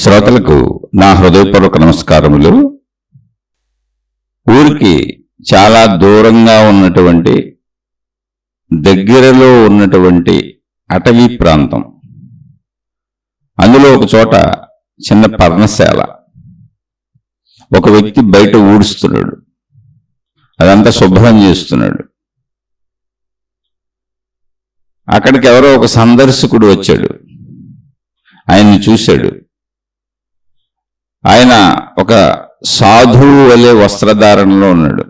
శ్రోతలకు నా హృదయపూర్వక నమస్కారములు. ఊరికి చాలా దూరంగా ఉన్నటువంటి దగ్గరలో ఉన్నటువంటి అటవీ ప్రాంతం, అందులో ఒక చోట చిన్న పర్ణశాల. ఒక వ్యక్తి బయట ఊడుస్తున్నాడు, అదంతా శుభ్రం చేస్తున్నాడు. అక్కడికి ఎవరో ఒక సందర్శకుడు వచ్చాడు, ఆయన్ని చూశాడు. ఆయన ఒక సాధువు వలె వస్త్రధారణలో ఉన్నాడు.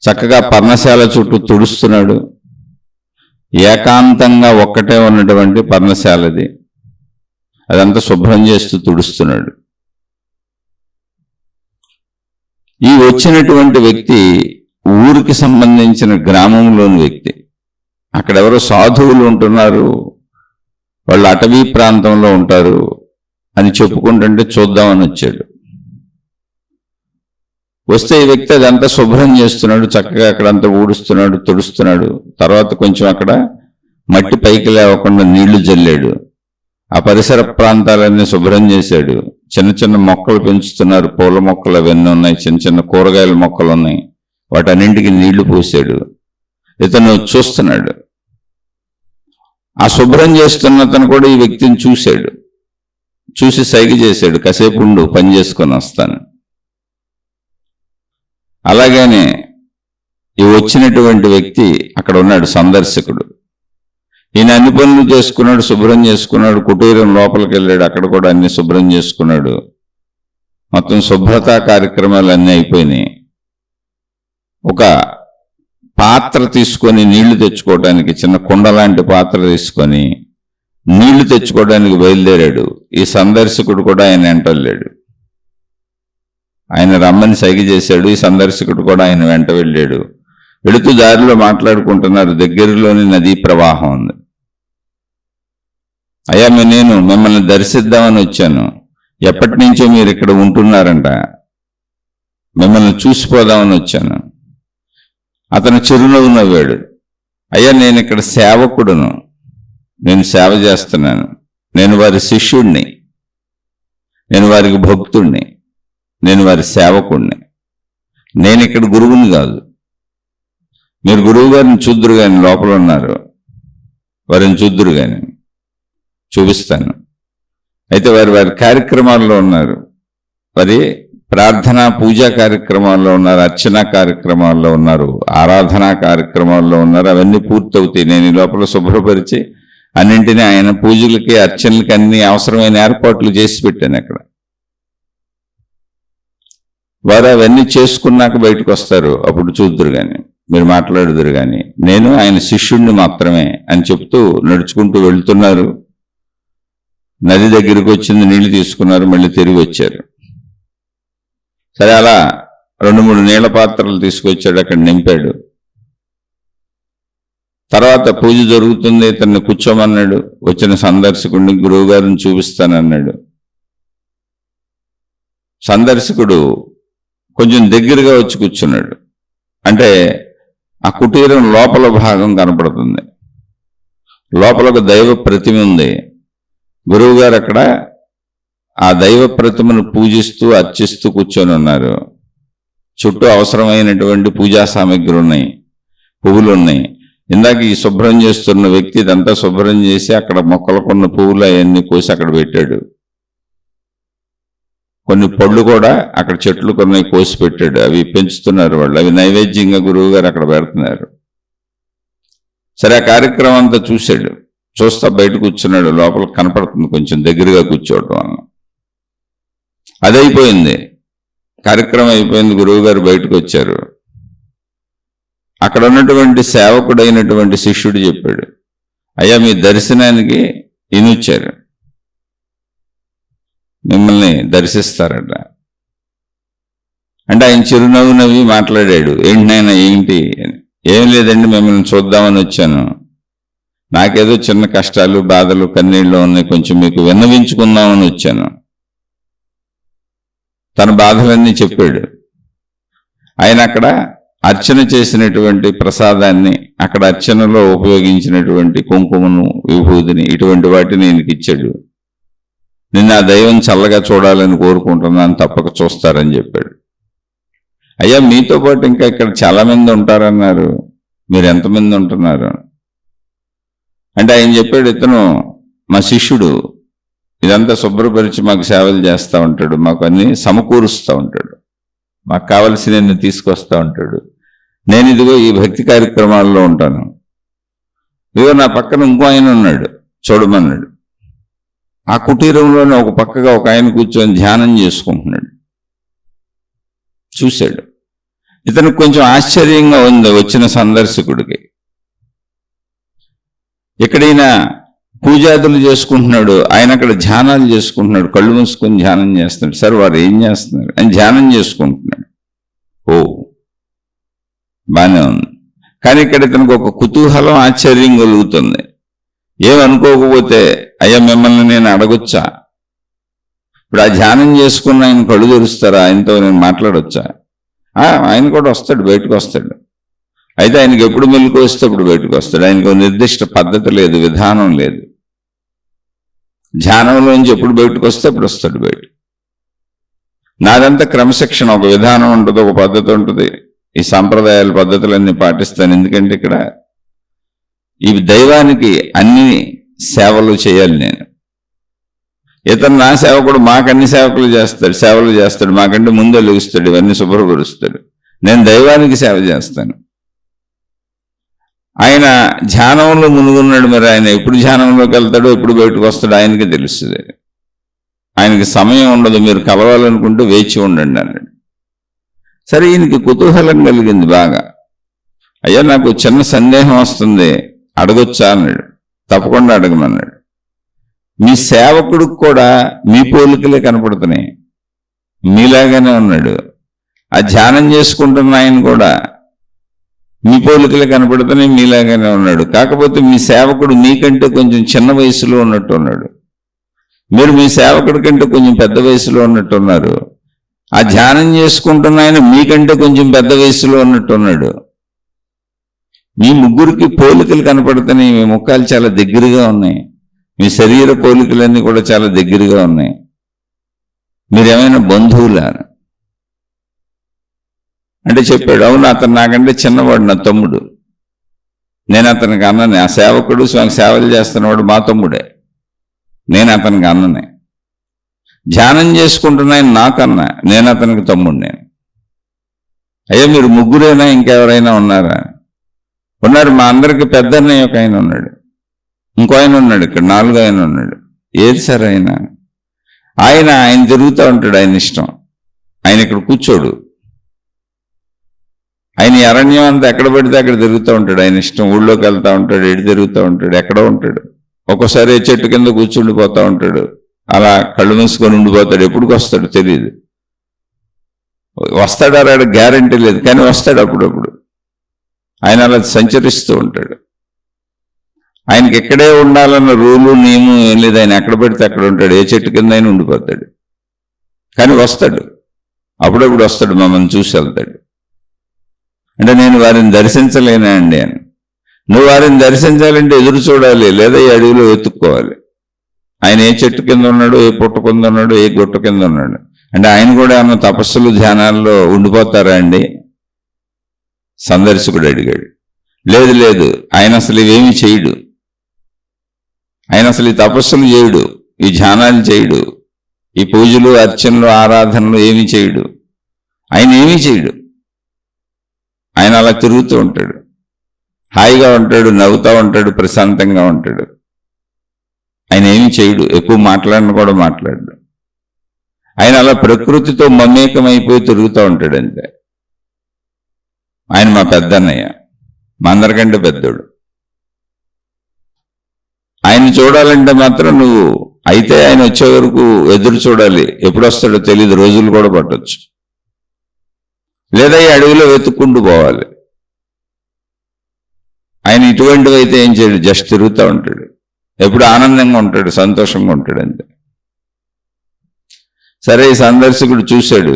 చక్కగా పర్ణశాల చుట్టూ తుడుస్తున్నాడు. ఏకాంతంగా ఒక్కటే ఉన్నటువంటి పర్ణశాలది, అదంతా శుభ్రం చేస్తూ తుడుస్తున్నాడు. ఈ వచ్చినటువంటి వ్యక్తి ఊరికి సంబంధించిన గ్రామంలోని వ్యక్తి. అక్కడెవరో సాధువులు ఉంటున్నారు, వాళ్ళు అటవీ ప్రాంతంలో ఉంటారు అని చెప్పుకుంటుంటే చూద్దామని వచ్చాడు. వస్తే ఈ వ్యక్తి అదంతా శుభ్రం చేస్తున్నాడు, చక్కగా అక్కడంతా ఊడుస్తున్నాడు, తుడుస్తున్నాడు. తర్వాత కొంచెం అక్కడ మట్టి పైకి లేవకుండా నీళ్లు జల్లాడు. ఆ పరిసర ప్రాంతాలన్నీ శుభ్రం చేశాడు. చిన్న చిన్న మొక్కలు పెంచుతున్నారు, పూల మొక్కలు అవన్నీ ఉన్నాయి, చిన్న చిన్న కూరగాయల మొక్కలు ఉన్నాయి, వాటన్నింటికి నీళ్లు పోసాడు. ఇతను చూస్తున్నాడు. ఆ శుభ్రం చేస్తున్న అతను కూడా ఈ వ్యక్తిని చూశాడు. చూసి సైగ చేశాడు, కాసేపు ఉండు, పని చేసుకొని వస్తాను. అలాగనే ఈ వచ్చినటువంటి వ్యక్తి అక్కడ ఉన్నాడు, సందర్శకుడు. ఈయన అన్ని పనులు చేసుకున్నాడు, శుభ్రం చేసుకున్నాడు. కుటీరం లోపలికి వెళ్ళాడు, అక్కడ కూడా అన్ని శుభ్రం చేసుకున్నాడు. మొత్తం శుభ్రతా కార్యక్రమాలు అన్నీ అయిపోయినాయి. ఒక పాత్ర తీసుకొని నీళ్లు తెచ్చుకోవడానికి, చిన్న కుండ లాంటి పాత్ర తీసుకొని నీళ్లు తెచ్చుకోవడానికి బయలుదేరాడు. ఈ సందర్శకుడు కూడా ఆయన వెంట వెళ్ళాడు. ఆయన రమ్మని సైగ చేశాడు. ఈ సందర్శకుడు కూడా ఆయన వెంట వెళ్ళాడు. వెళుతూ దారిలో మాట్లాడుకుంటున్నారు. దగ్గరలోని నదీ ప్రవాహం ఉంది. అయ్యా, నేను మిమ్మల్ని దర్శిద్దామని వచ్చాను. ఎప్పటి నుంచో మీరు ఇక్కడ ఉంటున్నారంట, మిమ్మల్ని చూసిపోదామని వచ్చాను. అతను చిరునవ్వు నవ్వాడు. అయ్యా, నేను ఇక్కడ సేవకుడును, నేను సేవ చేస్తున్నాను, నేను వారి శిష్యుడిని, నేను వారికి భక్తుడిని, నేను వారి సేవకుడిని. నేను ఇక్కడ గురువుని కాదు. మీరు గురువు గారిని చూద్దురు కానీ, లోపల ఉన్నారు, వారిని చూద్దురు కానీ, చూపిస్తాను. అయితే వారి వారి కార్యక్రమాల్లో ఉన్నారు, వారి ప్రార్థనా పూజా కార్యక్రమాల్లో ఉన్నారు, అర్చనా కార్యక్రమాల్లో ఉన్నారు, ఆరాధనా కార్యక్రమాల్లో ఉన్నారు. అవన్నీ పూర్తవుతాయి. నేను ఈ లోపల శుభ్రపరిచి అన్నింటినీ ఆయన పూజలకి అర్చనలకి అన్ని అవసరమైన ఏర్పాట్లు చేసి పెట్టాను అక్కడ. వారు అవన్నీ చేసుకున్నాక బయటకు వస్తారు, అప్పుడు చూద్దురు కానీ, మీరు మాట్లాడుదురు కానీ, నేను ఆయన శిష్యుణ్ణి మాత్రమే అని చెప్తూ నడుచుకుంటూ వెళ్తున్నారు. నది దగ్గరికి వచ్చింది, నీళ్లు తీసుకున్నారు, మళ్ళీ తిరిగి వచ్చారు. సరే, అలా 2-3 నీళ్ల పాత్రలు తీసుకొచ్చాడు, అక్కడ నింపాడు. తర్వాత పూజ జరుగుతుంది, ఇతన్ని కూర్చోమన్నాడు. వచ్చిన సందర్శకుడిని గురువు గారిని చూపిస్తానన్నాడు. సందర్శకుడు కొంచెం దగ్గరగా వచ్చి కూర్చున్నాడు. అంటే ఆ కుటీరం లోపల భాగం కనపడుతుంది. లోపల ఒక దైవ ప్రతిమ ఉంది. గురువు గారు అక్కడ ఆ దైవ ప్రతిమను పూజిస్తూ అర్చిస్తూ కూర్చొని ఉన్నారు. చుట్టూ అవసరమైనటువంటి పూజా సామాగ్రి ఉన్నాయి, పువ్వులు ఉన్నాయి. ఇందాక ఈ శుభ్రం చేస్తున్న వ్యక్తి ఇదంతా శుభ్రం చేసి అక్కడ మొక్కలకున్న పువ్వులు అవన్నీ కోసి అక్కడ పెట్టాడు. కొన్ని పళ్ళు కూడా అక్కడ చెట్లు కొన్ని కోసి పెట్టాడు. అవి పెంచుతున్నారు వాళ్ళు, అవి నైవేద్యంగా గురువు గారు అక్కడ పెడుతున్నారు. సరే, ఆ కార్యక్రమం అంతా చూశాడు. చూస్తా బయట కూర్చున్నాడు. లోపల కనపడుతుంది, కొంచెం దగ్గరగా కూర్చోవడం వల్ల. అదైపోయింది, కార్యక్రమం అయిపోయింది. గురువు గారు బయటకు వచ్చారు. అక్కడ ఉన్నటువంటి సేవకుడైనటువంటి శిష్యుడు చెప్పాడు, అయ్యా, మీ దర్శనానికి ఈయనొచ్చారు, మిమ్మల్ని దర్శిస్తారట. అంటే ఆయన చిరునవ్వు నవ్వి మాట్లాడాడు. ఏంటి నాయన, ఏంటి? ఏం లేదండి, మిమ్మల్ని చూద్దామని వచ్చాను. నాకేదో చిన్న కష్టాలు, బాధలు, కన్నీళ్ళు ఉన్నాయి, కొంచెం మీకు విన్నవించుకుందామని వచ్చాను. తన బాధలన్నీ చెప్పాడు. ఆయన అక్కడ అర్చన చేసినటువంటి ప్రసాదాన్ని, అక్కడ అర్చనలో ఉపయోగించినటువంటి కుంకుమను, విభూతిని, ఇటువంటి వాటిని ఈయనకి ఇచ్చాడు. నిన్న ఆ దైవం చల్లగా చూడాలని కోరుకుంటున్నాను, తప్పక చూస్తారని చెప్పాడు. అయ్యా మీతో పాటు ఇంకా ఇక్కడ చాలా మంది ఉంటారన్నారు, మీరు ఎంతమంది ఉంటున్నారు అంటే ఆయన చెప్పాడు, ఇతను మా శిష్యుడు, ఇదంతా శుభ్రపరిచి మాకు సేవలు చేస్తూ ఉంటాడు, మాకు అన్ని సమకూరుస్తూ ఉంటాడు, మాకు కావలసినన్ని తీసుకొస్తూ ఉంటాడు. నేను ఇదిగో ఈ భక్తి కార్యక్రమాల్లో ఉంటాను. ఇదిగో నా పక్కన ఇంకో ఆయన ఉన్నాడు చూడమన్నాడు. ఆ కుటీరంలోనే ఒక పక్కగా ఒక ఆయన కూర్చొని ధ్యానం చేసుకుంటున్నాడు. చూశాడు. ఇతనికి కొంచెం ఆశ్చర్యంగా ఉంది వచ్చిన సందర్శకుడికి. ఎక్కడైనా పూజాదులు చేసుకుంటున్నాడు, ఆయన అక్కడ ధ్యానాలు చేసుకుంటున్నాడు, కళ్ళు మూసుకొని ధ్యానం చేస్తున్నాడు. సార్ వారు ఏం చేస్తున్నారు? ఆయన ధ్యానం చేసుకుంటున్నాడు. ఓ బాగానే ఉంది. కానీ ఇక్కడ ఇతనికి ఒక కుతూహలం, ఆశ్చర్యం కలుగుతుంది. ఏమనుకోకపోతే అయ్యా మిమ్మల్ని నేను అడగొచ్చా? ఇప్పుడు ఆ ధ్యానం చేసుకున్న ఆయన కళ్ళు తెరుస్తారా? ఆయనతో నేను మాట్లాడొచ్చా? ఆయన కూడా వస్తాడు, బయటకు వస్తాడు. అయితే ఆయనకి ఎప్పుడు మెలకు వస్తే అప్పుడు బయటకు వస్తాడు. ఆయనకు నిర్దిష్ట పద్ధతి లేదు, విధానం లేదు. ధ్యానంలోంచి ఎప్పుడు బయటకు వస్తే అప్పుడు వస్తాడు బయట. నాదంతా క్రమశిక్షణ, ఒక విధానం ఉంటుంది, ఒక పద్ధతి ఉంటుంది. ఈ సాంప్రదాయాల పద్ధతులన్నీ పాటిస్తాను. ఎందుకంటే ఇక్కడ ఈ దైవానికి అన్ని సేవలు చేయాలి నేను. ఇతను నా సేవకుడు, మాకన్ని సేవలు చేస్తాడు, మాకంటే ముందే లెగుస్తాడు, ఇవన్నీ శుభ్రపరుస్తాడు. నేను దైవానికి సేవ చేస్తాను. ఆయన ధ్యానంలో మునుగున్నాడు. మరి ఆయన ఎప్పుడు ధ్యానంలోకి వెళ్తాడో ఎప్పుడు బయటకు వస్తాడో ఆయనకి తెలుస్తుంది. ఆయనకి సమయం ఉండదు, మీరు కలవాలనుకుంటే వేచి ఉండండి అన్నాడు. సరే, ఈయనకి కుతూహలం కలిగింది బాగా. అయ్యా నాకు చిన్న సందేహం వస్తుంది, అడగొచ్చా అన్నాడు. తప్పకుండా అడగమన్నాడు. మీ సేవకుడికి కూడా మీ పోలికలే కనపడుతున్నాయి, మీలాగానే ఉన్నాడు. ఆ ధ్యానం చేసుకుంటున్న ఆయన కూడా మీ పోలికలే కనపడుతున్నాయి, మీలాగానే ఉన్నాడు. కాకపోతే మీ సేవకుడు మీకంటే కొంచెం చిన్న వయసులో ఉన్నట్టు ఉన్నాడు, మీరు మీ సేవకుడి కంటే కొంచెం పెద్ద వయసులో ఉన్నట్టు ఉన్నారు. ఆ ధ్యానం చేసుకుంటున్న ఆయన మీకంటే కొంచెం పెద్ద వయసులో ఉన్నట్టు ఉన్నాడు. మీ ముగ్గురికి పోలికలు కనపడుతున్నాయి, మీ ముఖాలు చాలా దగ్గరగా ఉన్నాయి, మీ శరీర పోలికలన్నీ కూడా చాలా దగ్గరగా ఉన్నాయి. మీరేమైనా బంధువులా అంటే చెప్పాడు. అవును, అతను నాకంటే చిన్నవాడు, నా తమ్ముడు. నేను అతనికి అన్ననే. ఆ సేవకుడు సేవలు చేస్తున్నవాడు మా తమ్ముడే, నేను అతనికి అన్ననే. ధ్యానం చేసుకుంటున్నాయని నాకన్నా, నేను అతనికి తమ్ముడిని. అయ్యా మీరు ముగ్గురైనా ఇంకెవరైనా ఉన్నారా? ఉన్నారు, మా అందరికి పెద్ద అన్నయ్య ఒక ఆయన ఉన్నాడు, ఇంకో ఆయన ఉన్నాడు, ఇక్కడ 4 ఆయన ఉన్నాడు. ఏది సార్ ఆయన తిరుగుతూ ఉంటాడు, ఆయన ఇష్టం. ఆయన ఇక్కడ కూర్చోడు, ఆయన అరణ్యం అంతా ఎక్కడ పడితే అక్కడ తిరుగుతూ ఉంటాడు, ఆయన ఇష్టం. ఊళ్ళోకి వెళ్తూ ఉంటాడు, ఎటు తిరుగుతూ ఉంటాడు, ఎక్కడో ఉంటాడు. ఒక్కోసారి చెట్టు కింద కూర్చుండిపోతూ ఉంటాడు, అలా కళ్ళు మూసుకొని ఉండిపోతాడు. ఎప్పుడుకి వస్తాడు తెలియదు. వస్తాడా రాడు గ్యారంటీ లేదు, కానీ వస్తాడు అప్పుడప్పుడు. ఆయన అలా సంచరిస్తూ ఉంటాడు. ఆయనకి ఎక్కడే ఉండాలన్న రూలు నియమం ఏం లేదు. ఆయన ఎక్కడ పడితే అక్కడ ఉంటాడు, ఏ చెట్టు కింద అయినా ఉండిపోతాడు. కానీ వస్తాడు, అప్పుడప్పుడు వస్తాడు, మమ్మల్ని చూసి వెళ్తాడు. అంటే నేను వారిని దర్శించలేనా అండి అని. నువ్వు వారిని దర్శించాలంటే ఎదురు చూడాలి, లేదా ఈ అడవిలో వెతుక్కోవాలి. ఆయన ఏ చెట్టు కింద ఉన్నాడు, ఏ పుట్ట కింద ఉన్నాడు, ఏ గుట్ట కింద ఉన్నాడు. అంటే ఆయన కూడా ఏమన్నా తపస్సులు ధ్యానాల్లో ఉండిపోతారా అండి? సందర్శకుడు అడిగాడు. లేదు లేదు, ఆయన అసలు ఇవేమీ చేయడు. ఆయన అసలు ఈ తపస్సులు చేయడు, ఈ ధ్యానాలు చేయడు, ఈ పూజలు అర్చనలు ఆరాధనలు ఏమీ చేయడు. ఆయన ఏమీ చేయడు. ఆయన అలా తిరుగుతూ ఉంటాడు, హాయిగా ఉంటాడు, నవ్వుతూ ఉంటాడు, ప్రశాంతంగా ఉంటాడు. ఆయన ఏమీ చేయడు, ఎక్కువ మాట్లాడిన కూడా మాట్లాడు. ఆయన అలా ప్రకృతితో మమేకమైపోయి తిరుగుతూ ఉంటాడు అంతే. ఆయన మా పెద్దన్నయ్య, మా అందరికంటే పెద్దోడు. ఆయన చూడాలంటే మాత్రం నువ్వు అయితే ఆయన వచ్చే వరకు ఎదురు చూడాలి. ఎప్పుడు వస్తాడో తెలియదు, రోజులు కూడా పట్టొచ్చు. లేదా ఈ అడవిలో వెతుక్కుంటూ పోవాలి. ఆయన ఇటువంటివి అయితే ఏం చేయడు, జస్ట్ తిరుగుతూ ఉంటాడు. ఎప్పుడు ఆనందంగా ఉంటాడు, సంతోషంగా ఉంటాడు అంతే. సరే, ఈ సందర్శకుడు చూశాడు,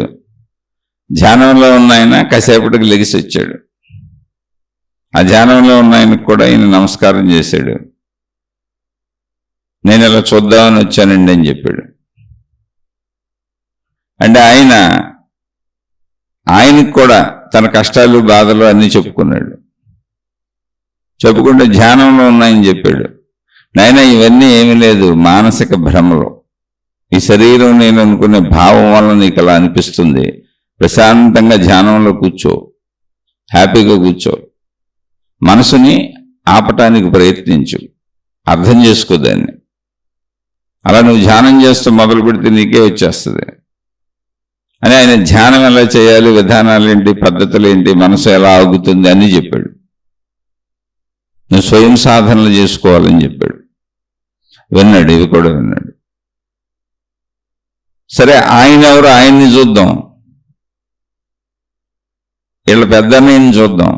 ధ్యానంలో ఉన్న ఆయన కాసేపటికి లెగిసి వచ్చాడు. ఆ ధ్యానంలో ఉన్న ఆయనకు కూడా ఆయన నమస్కారం చేశాడు. నేను ఇలా చూద్దామని వచ్చానండి అని చెప్పాడు. అంటే ఆయనకు కూడా తన కష్టాలు బాధలు అన్నీ చెప్పుకున్నాడు. చెప్పుకుంటే ధ్యానంలో ఉన్నాయని చెప్పాడు. నాయన ఇవన్నీ ఏమీ లేదు, మానసిక భ్రమలు. ఈ శరీరం నేను అనుకునే భావం వల్ల నీకు అలా అనిపిస్తుంది. ప్రశాంతంగా ధ్యానంలో కూర్చో, హ్యాపీగా కూర్చో, మనసుని ఆపటానికి ప్రయత్నించు, అర్థం చేసుకో దాన్ని. అలా నువ్వు ధ్యానం చేస్తూ మొదలు పెడితే నీకే వచ్చేస్తుంది అని ఆయన ధ్యానం ఎలా చేయాలి, విధానాలు ఏంటి, పద్ధతులు ఏంటి, మనసు ఎలా ఆగుతుంది అని చెప్పాడు. నువ్వు స్వయం సాధనలు చేసుకోవాలని చెప్పాడు. విన్నాడు, ఇవి కూడా విన్నాడు. సరే, ఆయన ఎవరు, ఆయన్ని చూద్దాం, వీళ్ళ పెద్దన్నయ్యని చూద్దాం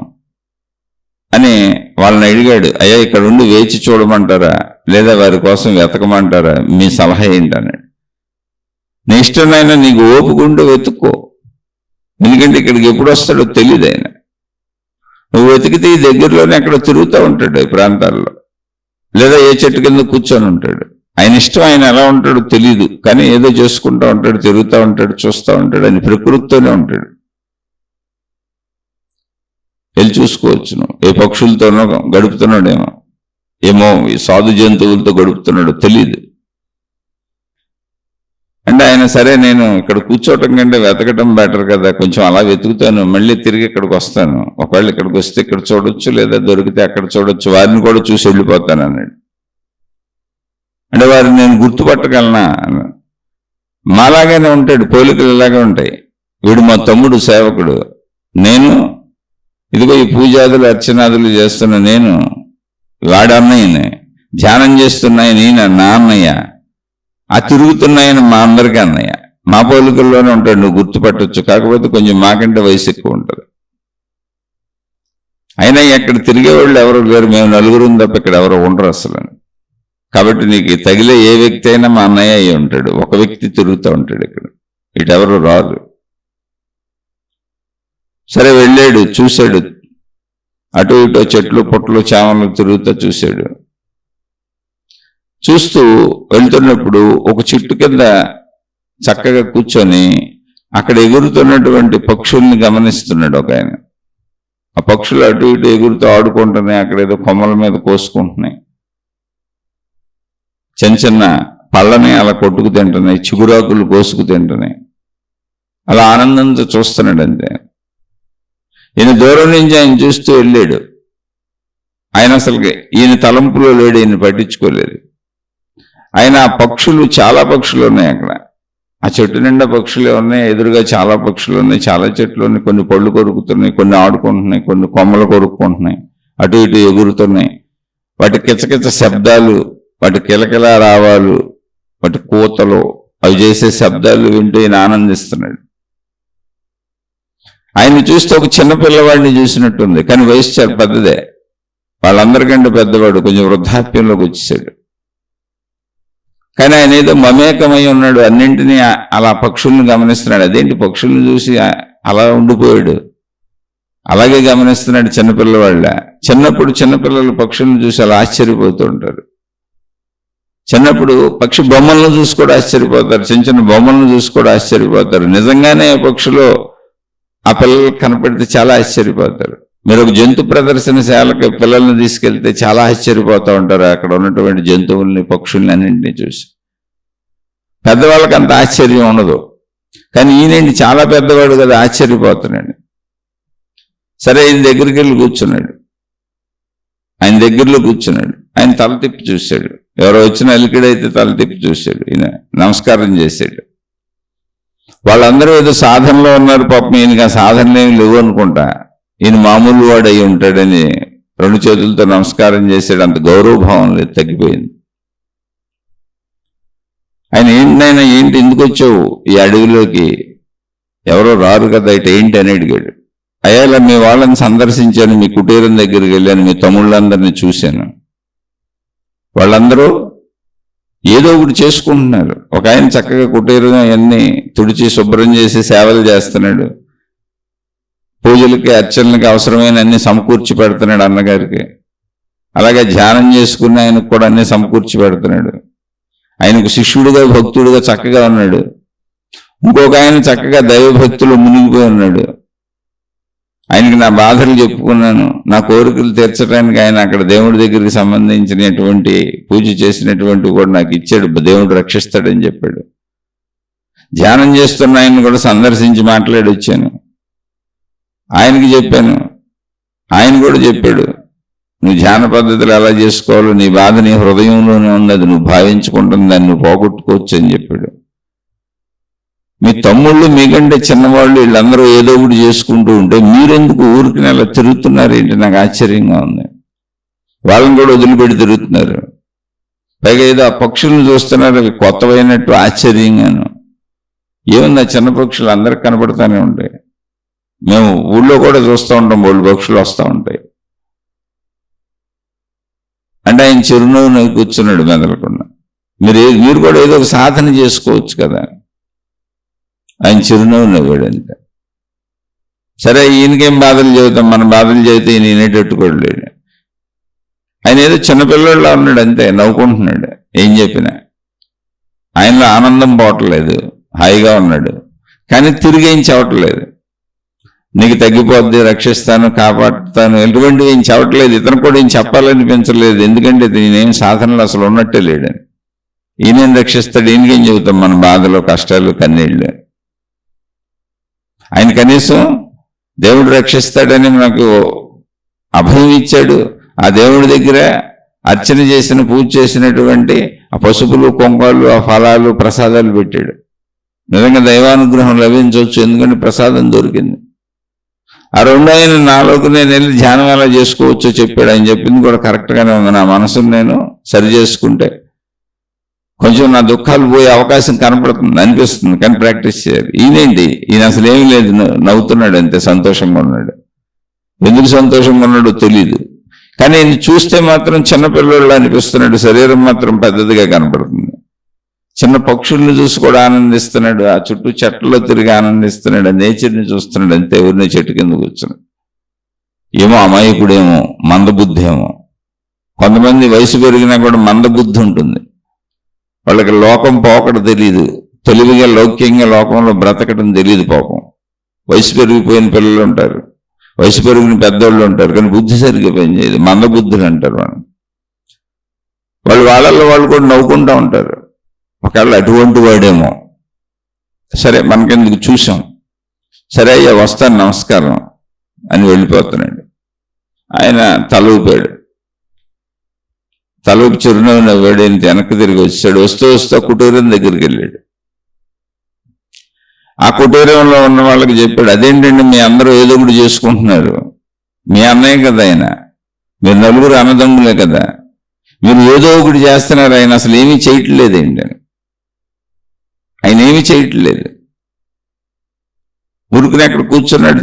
అని వాళ్ళని అడిగాడు. అయ్యా, ఇక్కడ ఉండి వేచి చూడమంటారా లేదా వారి కోసం వెతకమంటారా, మీ సలహా ఏంటన్నాడు. నీ ఇష్టమైనా నీకు ఓపుకుంటూ వెతుక్కో, ఎందుకంటే ఇక్కడికి ఎప్పుడు వస్తాడో తెలియదు ఆయన. నువ్వు వెతికితే ఈ దగ్గరలోనే ఎక్కడ తిరుగుతూ ఉంటాడు ఈ ప్రాంతాల్లో, లేదా ఏ చెట్టు కింద కూర్చొని ఉంటాడు. ఆయన ఇష్టం, ఆయన ఎలా ఉంటాడో తెలియదు, కానీ ఏదో చేసుకుంటూ ఉంటాడు, తిరుగుతూ ఉంటాడు, చూస్తూ ఉంటాడు, ఆయన ప్రకృతితోనే ఉంటాడు. వెళ్ళి చూసుకోవచ్చు. నువ్వు ఏ పక్షులతోనో గడుపుతున్నాడేమో, ఏమో ఈ సాధు జంతువులతో గడుపుతున్నాడో తెలియదు. అంటే ఆయన సరే, నేను ఇక్కడ కూర్చోవటం కంటే వెతకటం బెటర్ కదా, కొంచెం అలా వెతుకుతాను, మళ్ళీ తిరిగి ఇక్కడికి వస్తాను, ఒకవేళ ఇక్కడికి వస్తే ఇక్కడ చూడొచ్చు, లేదా దొరికితే అక్కడ చూడొచ్చు, వారిని కూడా చూసి వెళ్ళిపోతాను అన్నాడు. అంటే వారిని నేను గుర్తుపట్టగలనా? మాలాగానే ఉంటాడు, పోలికలు ఇలాగే ఉంటాయి. వీడు మా తమ్ముడు సేవకుడు, నేను ఇదిగో ఈ పూజాదులు అర్చనాదులు చేస్తున్న నేను వాడు అన్నయ్యని, ధ్యానం చేస్తున్నాయని ఈయన నా అన్నయ్య, ఆ తిరుగుతున్నాయని మా అందరికీ అన్నయ్య. మా పోలికల్లోనే ఉంటాడు, నువ్వు గుర్తుపట్టవచ్చు, కాకపోతే కొంచెం మాకంటే వయసు ఎక్కువ ఉంటుంది. అయినా ఎక్కడ తిరిగేవాళ్ళు ఎవరు లేరు, మేము నలుగురు తప్ప ఇక్కడ ఎవరు ఉండరు అసలు. కాబట్టి నీకు తగిలే ఏ వ్యక్తి అయినా మా అన్నయ్య అయి ఉంటాడు. ఒక వ్యక్తి తిరుగుతూ ఉంటాడు ఇక్కడ, ఇటెవరు రాదు. సరే, వెళ్ళాడు, చూశాడు, అటు ఇటు చెట్లు పుట్టలు చేమలు తిరుగుతూ చూశాడు. చూస్తూ వెళ్తున్నప్పుడు ఒక చెట్టు కింద చక్కగా కూర్చొని అక్కడ ఎగురుతున్నటువంటి పక్షుల్ని గమనిస్తున్నాడు ఒక ఆయన. ఆ పక్షులు అటు ఇటు ఎగురుతూ ఆడుకుంటున్నాయి, అక్కడ ఏదో కొమ్మల మీద కోసుకుంటున్నాయి, చిన్న చిన్న పళ్ళని అలా కొట్టుకు తింటున్నాయి, చిగురాకులు కోసుకు తింటున్నాయి. అలా ఆనందంతో చూస్తున్నాడు అంతే. ఈయన దూరం నుంచి ఆయన చూస్తూ వెళ్ళాడు. ఆయన అసలుకి ఈయన తలంపులో లేడు, ఈయన పట్టించుకోలేదు. ఆయన ఆ పక్షులు, చాలా పక్షులు ఉన్నాయి అక్కడ, ఆ చెట్టు నిండా పక్షులే ఉన్నాయి, ఎదురుగా చాలా పక్షులు ఉన్నాయి, చాలా చెట్లు ఉన్నాయి, కొన్ని పళ్ళు కొరుకుతున్నాయి, కొన్ని ఆడుకుంటున్నాయి, కొన్ని కొమ్మలు కొరుక్కుంటున్నాయి, అటు ఇటు ఎగురుతున్నాయి. వాటి కిచకిచ శబ్దాలు, వాటి కిలకిల రావాలు, వాటి కూతలు, అవి చేసే శబ్దాలు వింటూ ఈయన ఆనందిస్తున్నాడు. ఆయన్ని చూస్తే ఒక చిన్న పిల్లవాడిని చూసినట్టుంది, కానీ వయసు చాలా పెద్దదే, వాళ్ళందరికంటే పెద్దవాడు, కొంచెం వృద్ధాప్యంలోకి వచ్చేసాడు. కానీ ఆయన ఏదో మమేకమై ఉన్నాడు, అన్నింటినీ అలా పక్షుల్ని గమనిస్తున్నాడు. అదేంటి పక్షుల్ని చూసి అలా ఉండిపోయాడు, అలాగే గమనిస్తున్నాడు చిన్నపిల్లవాళ్ళ. చిన్నప్పుడు చిన్నపిల్లలు పక్షుల్ని చూసి అలా ఆశ్చర్యపోతూ ఉంటారు. చిన్నప్పుడు పక్షి బొమ్మలను చూసి కూడా ఆశ్చర్యపోతారు, చిన్న చిన్న బొమ్మలను చూసి కూడా ఆశ్చర్యపోతారు. నిజంగానే పక్షులు ఆ పిల్లలు కనపడితే చాలా ఆశ్చర్యపోతారు. మీరు ఒక జంతు ప్రదర్శనశాలకు పిల్లల్ని తీసుకెళ్తే చాలా ఆశ్చర్యపోతూ ఉంటారు, అక్కడ ఉన్నటువంటి జంతువుల్ని, పక్షుల్ని అన్నింటినీ చూసి. పెద్దవాళ్ళకి అంత ఆశ్చర్యం ఉండదు, కానీ ఈయనండి చాలా పెద్దవాడు కదా, ఆశ్చర్యపోతున్నాడు. సరే, ఆయన దగ్గరికి వెళ్ళి కూర్చున్నాడు. ఆయన దగ్గరలో కూర్చున్నాడు. ఆయన తల తిప్పి చూశాడు. ఎవరో వచ్చిన అలికిడైతే తల తిప్పి చూశాడు. ఈయన నమస్కారం చేశాడు. వాళ్ళందరూ ఏదో సాధనలో ఉన్నారు, పాపం ఈయనకి ఆ సాధనలు ఏమి లేవు అనుకుంటా. ఈయన మామూలు వాడు అయి ఉంటాడని 2 చేతులతో నమస్కారం చేశాడు. అంత గౌరవభావం లేదు, తగ్గిపోయింది. ఆయన ఏంటైనా, ఏంటి ఎందుకు వచ్చావు ఈ అడవిలోకి, ఎవరో రారు కదా ఇటు, ఏంటి అని అడిగాడు. అయ్యా, ఇలా మీ వాళ్ళని సందర్శించాను, మీ కుటీరం దగ్గరికి వెళ్ళాను, మీ తమ్ముళ్ళందరినీ చూశాను, వాళ్ళందరూ ఏదో ఒకటి చేసుకుంటున్నారు. ఒక ఆయన చక్కగా కుటీరం అన్నీ తుడిచి శుభ్రం చేసి సేవలు చేస్తున్నాడు, పూజలకి అర్చనలకి అవసరమైన అన్ని సమకూర్చి పెడుతున్నాడు అన్నగారికి. అలాగే ధ్యానం చేసుకున్న ఆయనకు కూడా అన్ని సమకూర్చి పెడుతున్నాడు. ఆయనకు శిష్యుడిగా భక్తుడిగా చక్కగా ఉన్నాడు. ఇంకొక ఆయన చక్కగా దైవభక్తులు మునిగిపోయి ఉన్నాడు. ఆయనకి నా బాధలు చెప్పుకున్నాను, నా కోరికలు తీర్చడానికి ఆయన అక్కడ దేవుడి దగ్గరికి సంబంధించినటువంటి పూజ చేసినటువంటి కూడా నాకు ఇచ్చాడు, దేవుడు రక్షిస్తాడని చెప్పాడు. ధ్యానం చేస్తున్న ఆయన్ని కూడా సందర్శించి మాట్లాడి వచ్చాను. ఆయనకి చెప్పాను, ఆయన కూడా చెప్పాడు, నువ్వు ధ్యాన పద్ధతులు ఎలా చేసుకోవాలో నీ బాధ నీ హృదయంలోనే ఉంది, అది నువ్వు భావించుకుంటుంది, దాన్ని నువ్వు పోగొట్టుకోవచ్చు అని చెప్పాడు. మీ తమ్ముళ్ళు మీకంటే చిన్నవాళ్ళు వీళ్ళందరూ ఏదో ఒకటి చేసుకుంటూ ఉంటే మీరెందుకు ఊరికి అలా తిరుగుతున్నారు ఏంటి? నాకు ఆశ్చర్యంగా ఉంది. వాళ్ళని కూడా వదిలిపెట్టి తిరుగుతున్నారు. పైగా ఏదో ఆ పక్షులను చూస్తున్నారు, అవి కొత్తవైనట్టు ఆశ్చర్యంగాను. ఏముంది, ఆ చిన్న పక్షులు అందరికి కనపడుతూనే ఉంటాయి. మేము ఊళ్ళో కూడా చూస్తూ ఉంటాం, వాళ్ళు పక్షులు వస్తూ ఉంటాయి. అంటే ఆయన చిరునవ్వు నవ్వు కూర్చున్నాడు మెదలకుండా. మీరు కూడా ఏదో ఒక సాధన చేసుకోవచ్చు కదా. ఆయన చిరునవ్వు నవ్వాడు అంతే. సరే, ఈయనకేం బాధలు చెబుతాం, మన బాధలు చెబితే ఈయన వినేటట్టుకోలేడు. ఆయన ఏదో చిన్నపిల్లల్లో ఉన్నాడు అంతే, నవ్వుకుంటున్నాడు ఏం చెప్పినా. ఆయనలో ఆనందం పోవట్లేదు, హాయిగా ఉన్నాడు. కానీ తిరిగి ఏం చెప్పట్లేదు. నీకు తగ్గిపోద్ది, రక్షిస్తాను, కాపాడుతాను, ఎటువంటివి ఏం చెప్పట్లేదు. ఇతను కూడా ఏం చెప్పాలనిపించలేదు, ఎందుకంటే నేనేం సాధనలు అసలు ఉన్నట్టే లేడని. ఈయనేం రక్షిస్తాడు, ఈయనకేం చెబుతాం మన బాధలు, కష్టాలు, కన్నీళ్ళు. ఆయన కనీసం దేవుడు రక్షిస్తాడని మనకు అభయం ఇచ్చాడు. ఆ దేవుడి దగ్గర అర్చన చేసిన, పూజ చేసినటువంటి ఆ పసుపులు, కుంకాలు, ఆ ఫలాలు, ప్రసాదాలు పెట్టాడు. నిజంగా దైవానుగ్రహం లభించవచ్చు, ఎందుకంటే ప్రసాదం దొరికింది. ఆ రెండు ఆయన నాలోకి నేను వెళ్ళి ధ్యానం ఎలా చేసుకోవచ్చో చెప్పాడు. ఆయన చెప్పింది కూడా కరెక్ట్గానే ఉంది. నా మనసును నేను సరి చేసుకుంటే కొంచెం నా దుఃఖాలు పోయే అవకాశం కనపడుతుంది, అనిపిస్తుంది. కానీ ప్రాక్టీస్ చేయాలి. ఈయన అసలు ఏమీ లేదు, నవ్వుతున్నాడు అంతే, సంతోషంగా ఉన్నాడు. ఎందుకు సంతోషంగా ఉన్నాడో తెలీదు. కానీ ఈయన చూస్తే మాత్రం చిన్నపిల్లలు అనిపిస్తున్నాడు, శరీరం మాత్రం పెద్దదిగా కనపడుతుంది. చిన్న పక్షుల్ని చూసి కూడా ఆనందిస్తున్నాడు, ఆ చుట్టూ చెట్లలో తిరిగి ఆనందిస్తున్నాడు, ఆ నేచర్ని చూస్తున్నాడు అంతే. ఎవరిని చెట్టు కింద కూర్చున్నాడు. ఏమో అమాయకుడేమో, మందబుద్ధి ఏమో. కొంతమంది వయసు పెరిగినా కూడా మందబుద్ధి ఉంటుంది. వాళ్ళకి లోకం పోకడ తెలియదు, తెలివిగా లౌక్యంగా లోకంలో బ్రతకడం తెలియదు పాపం. వయసు పెరిగిపోయిన పిల్లలు ఉంటారు, వయసు పెరిగిన పెద్దోళ్ళు ఉంటారు, కానీ బుద్ధి సరిగ్గా పనిచేయదు, మందబుద్ధులు అంటారు. వాళ్ళల్లో వాళ్ళు కూడా నవ్వుకుంటూ ఉంటారు. ఒకవేళ అటువంటి వాడేమో. సరే, మనకెందుకు, చూసాం, సరే అయ్యా వస్తాను, నమస్కారం అని వెళ్ళిపోతున్నాడు. ఆయన తలూపాడు, తలూపి చిరునవ్వు నవ్వాడు. ఆయన వెనక్కి తిరిగి వచ్చాడు. వస్తూ కుటీరం దగ్గరికి వెళ్ళాడు. ఆ కుటీరంలో ఉన్న వాళ్ళకి చెప్పాడు, అదేంటండి మీ అందరూ ఏదో ఒకటి చేసుకుంటున్నారు, మీ అన్నయ్య కదా ఆయన, మీరు నలుగురు అన్నదమ్ములే కదా, మీరు ఏదో ఒకటి చేస్తున్నారు, ఆయన అసలు ఏమీ చేయట్లేదండి. ఆయన ఏమీ చేయట్లేదు, ఉరుకుని అక్కడ కూర్చున్నాడు,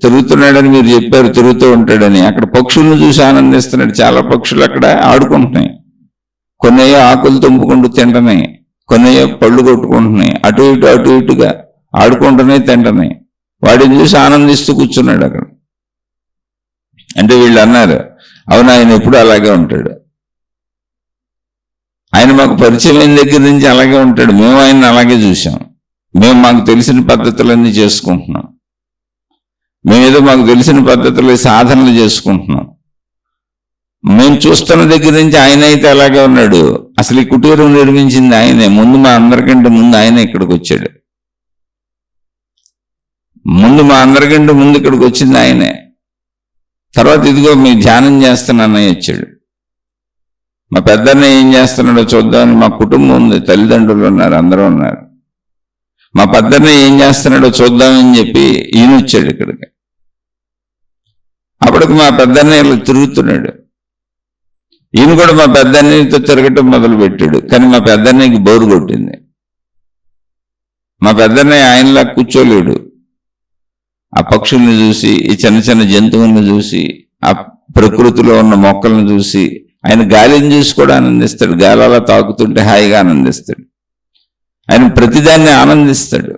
తిరుగుతున్నాడని మీరు చెప్పారు, తిరుగుతూ ఉంటాడని. అక్కడ పక్షులను చూసి ఆనందిస్తున్నాడు. చాలా పక్షులు అక్కడ ఆడుకుంటున్నాయి, కొన్ని ఆకులు తుంపుకుంటూ తింటున్నాయి, కొన్ని పళ్ళు కొట్టుకుంటున్నాయి, అటు ఇటుగా ఆడుకుంటున్నాయి, తింటున్నాయి. వాడిని చూసి ఆనందిస్తూ కూర్చున్నాడు అక్కడ. అంటే వీళ్ళు అన్నారు, అవును ఆయన ఎప్పుడు అలాగే ఉంటాడు, ఆయన మాకు పరిచయం అయిన దగ్గర నుంచి అలాగే ఉంటాడు, మేము ఆయన్ని అలాగే చూసాం, మేము మాకు తెలిసిన పద్ధతులన్నీ చేసుకుంటున్నాం, మేమేదో మాకు తెలిసిన పద్ధతులు సాధనలు చేసుకుంటున్నాం. మేము చూస్తున్న దగ్గర నుంచి ఆయన అయితే అలాగే ఉన్నాడు. అసలు ఈ కుటీరం నిర్మించింది ఆయనే, ముందు మా అందరికంటే ముందు ఆయన ఇక్కడికి వచ్చాడు, మా అందరికంటే ముందు ఇక్కడికి వచ్చింది ఆయనే. తర్వాత ఇదిగో మీ ధ్యానం చేస్తానని వచ్చాడు. మా పెద్దన్న ఏం చేస్తున్నాడో చూద్దామని, మా కుటుంబం ఉంది, తల్లిదండ్రులు ఉన్నారు, అందరూ ఉన్నారు, మా పెద్దన్న ఏం చేస్తున్నాడో చూద్దామని చెప్పి ఈయన వచ్చాడు ఇక్కడికి. అప్పటికి మా పెద్దన్న ఇలా తిరుగుతున్నాడు. ఈయన కూడా మా పెద్దన్నతో తిరగటం మొదలు పెట్టాడు. కానీ మా పెద్దన్నకి బోరు కొట్టింది. మా పెద్దన్నయ్య ఆయనలా కూర్చోలేడు. ఆ పక్షుల్ని చూసి, ఈ చిన్న చిన్న జంతువులను చూసి, ఆ ప్రకృతిలో ఉన్న మొక్కలను చూసి, ఆయన గాలిని చూసి కూడా ఆనందిస్తాడు. గాలి అలా తాకుతుంటే హాయిగా ఆనందిస్తాడు. ఆయన ప్రతిదాన్ని ఆనందిస్తాడు.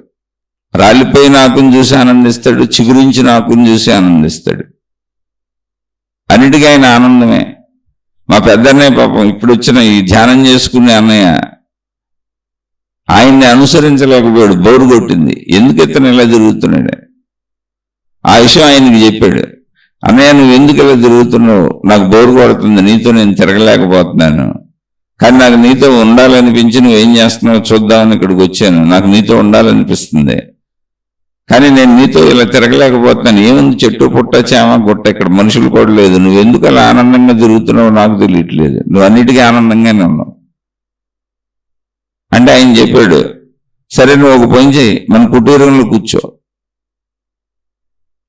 రాలిపోయిన ఆకుని చూసి ఆనందిస్తాడు, చిగురించిన ఆకుని చూసి ఆనందిస్తాడు. అన్నిటికీ ఆయన ఆనందమే. మా పెద్దన్నయ్య పాపం ఇప్పుడు వచ్చిన ఈ ధ్యానం చేసుకునే అన్నయ్య ఆయన్ని అనుసరించలేకపోయాడు, బోరు కొట్టింది. ఎందుకు ఇతను ఇలా తిరుగుతున్నాడు? ఆ విషయం ఆయనకి చెప్పాడు. అన్నయ్య, నువ్వు ఎందుకు ఇలా తిరుగుతున్నావు? నాకు బోరు కొడుతుంది, నీతో నేను తిరగలేకపోతున్నాను. కానీ నాకు నీతో ఉండాలనిపించి నువ్వేం చేస్తున్నావు చూద్దామని ఇక్కడికి వచ్చాను. నాకు నీతో ఉండాలనిపిస్తుంది, కానీ నేను నీతో ఇలా తిరగలేకపోతున్నాను. ఏముంది, చెట్టు పుట్ట చేమ గుట్ట, ఇక్కడ మనుషులు కూడా లేదు. నువ్వు ఎందుకు అలా ఆనందంగా తిరుగుతున్నావు నాకు తెలియట్లేదు. నువ్వు అన్నిటికీ ఆనందంగానే ఉన్నావు అంటే ఆయన చెప్పాడు, సరే నువ్వు ఒక పని చేయి, మన కుటీరంలో కూర్చో,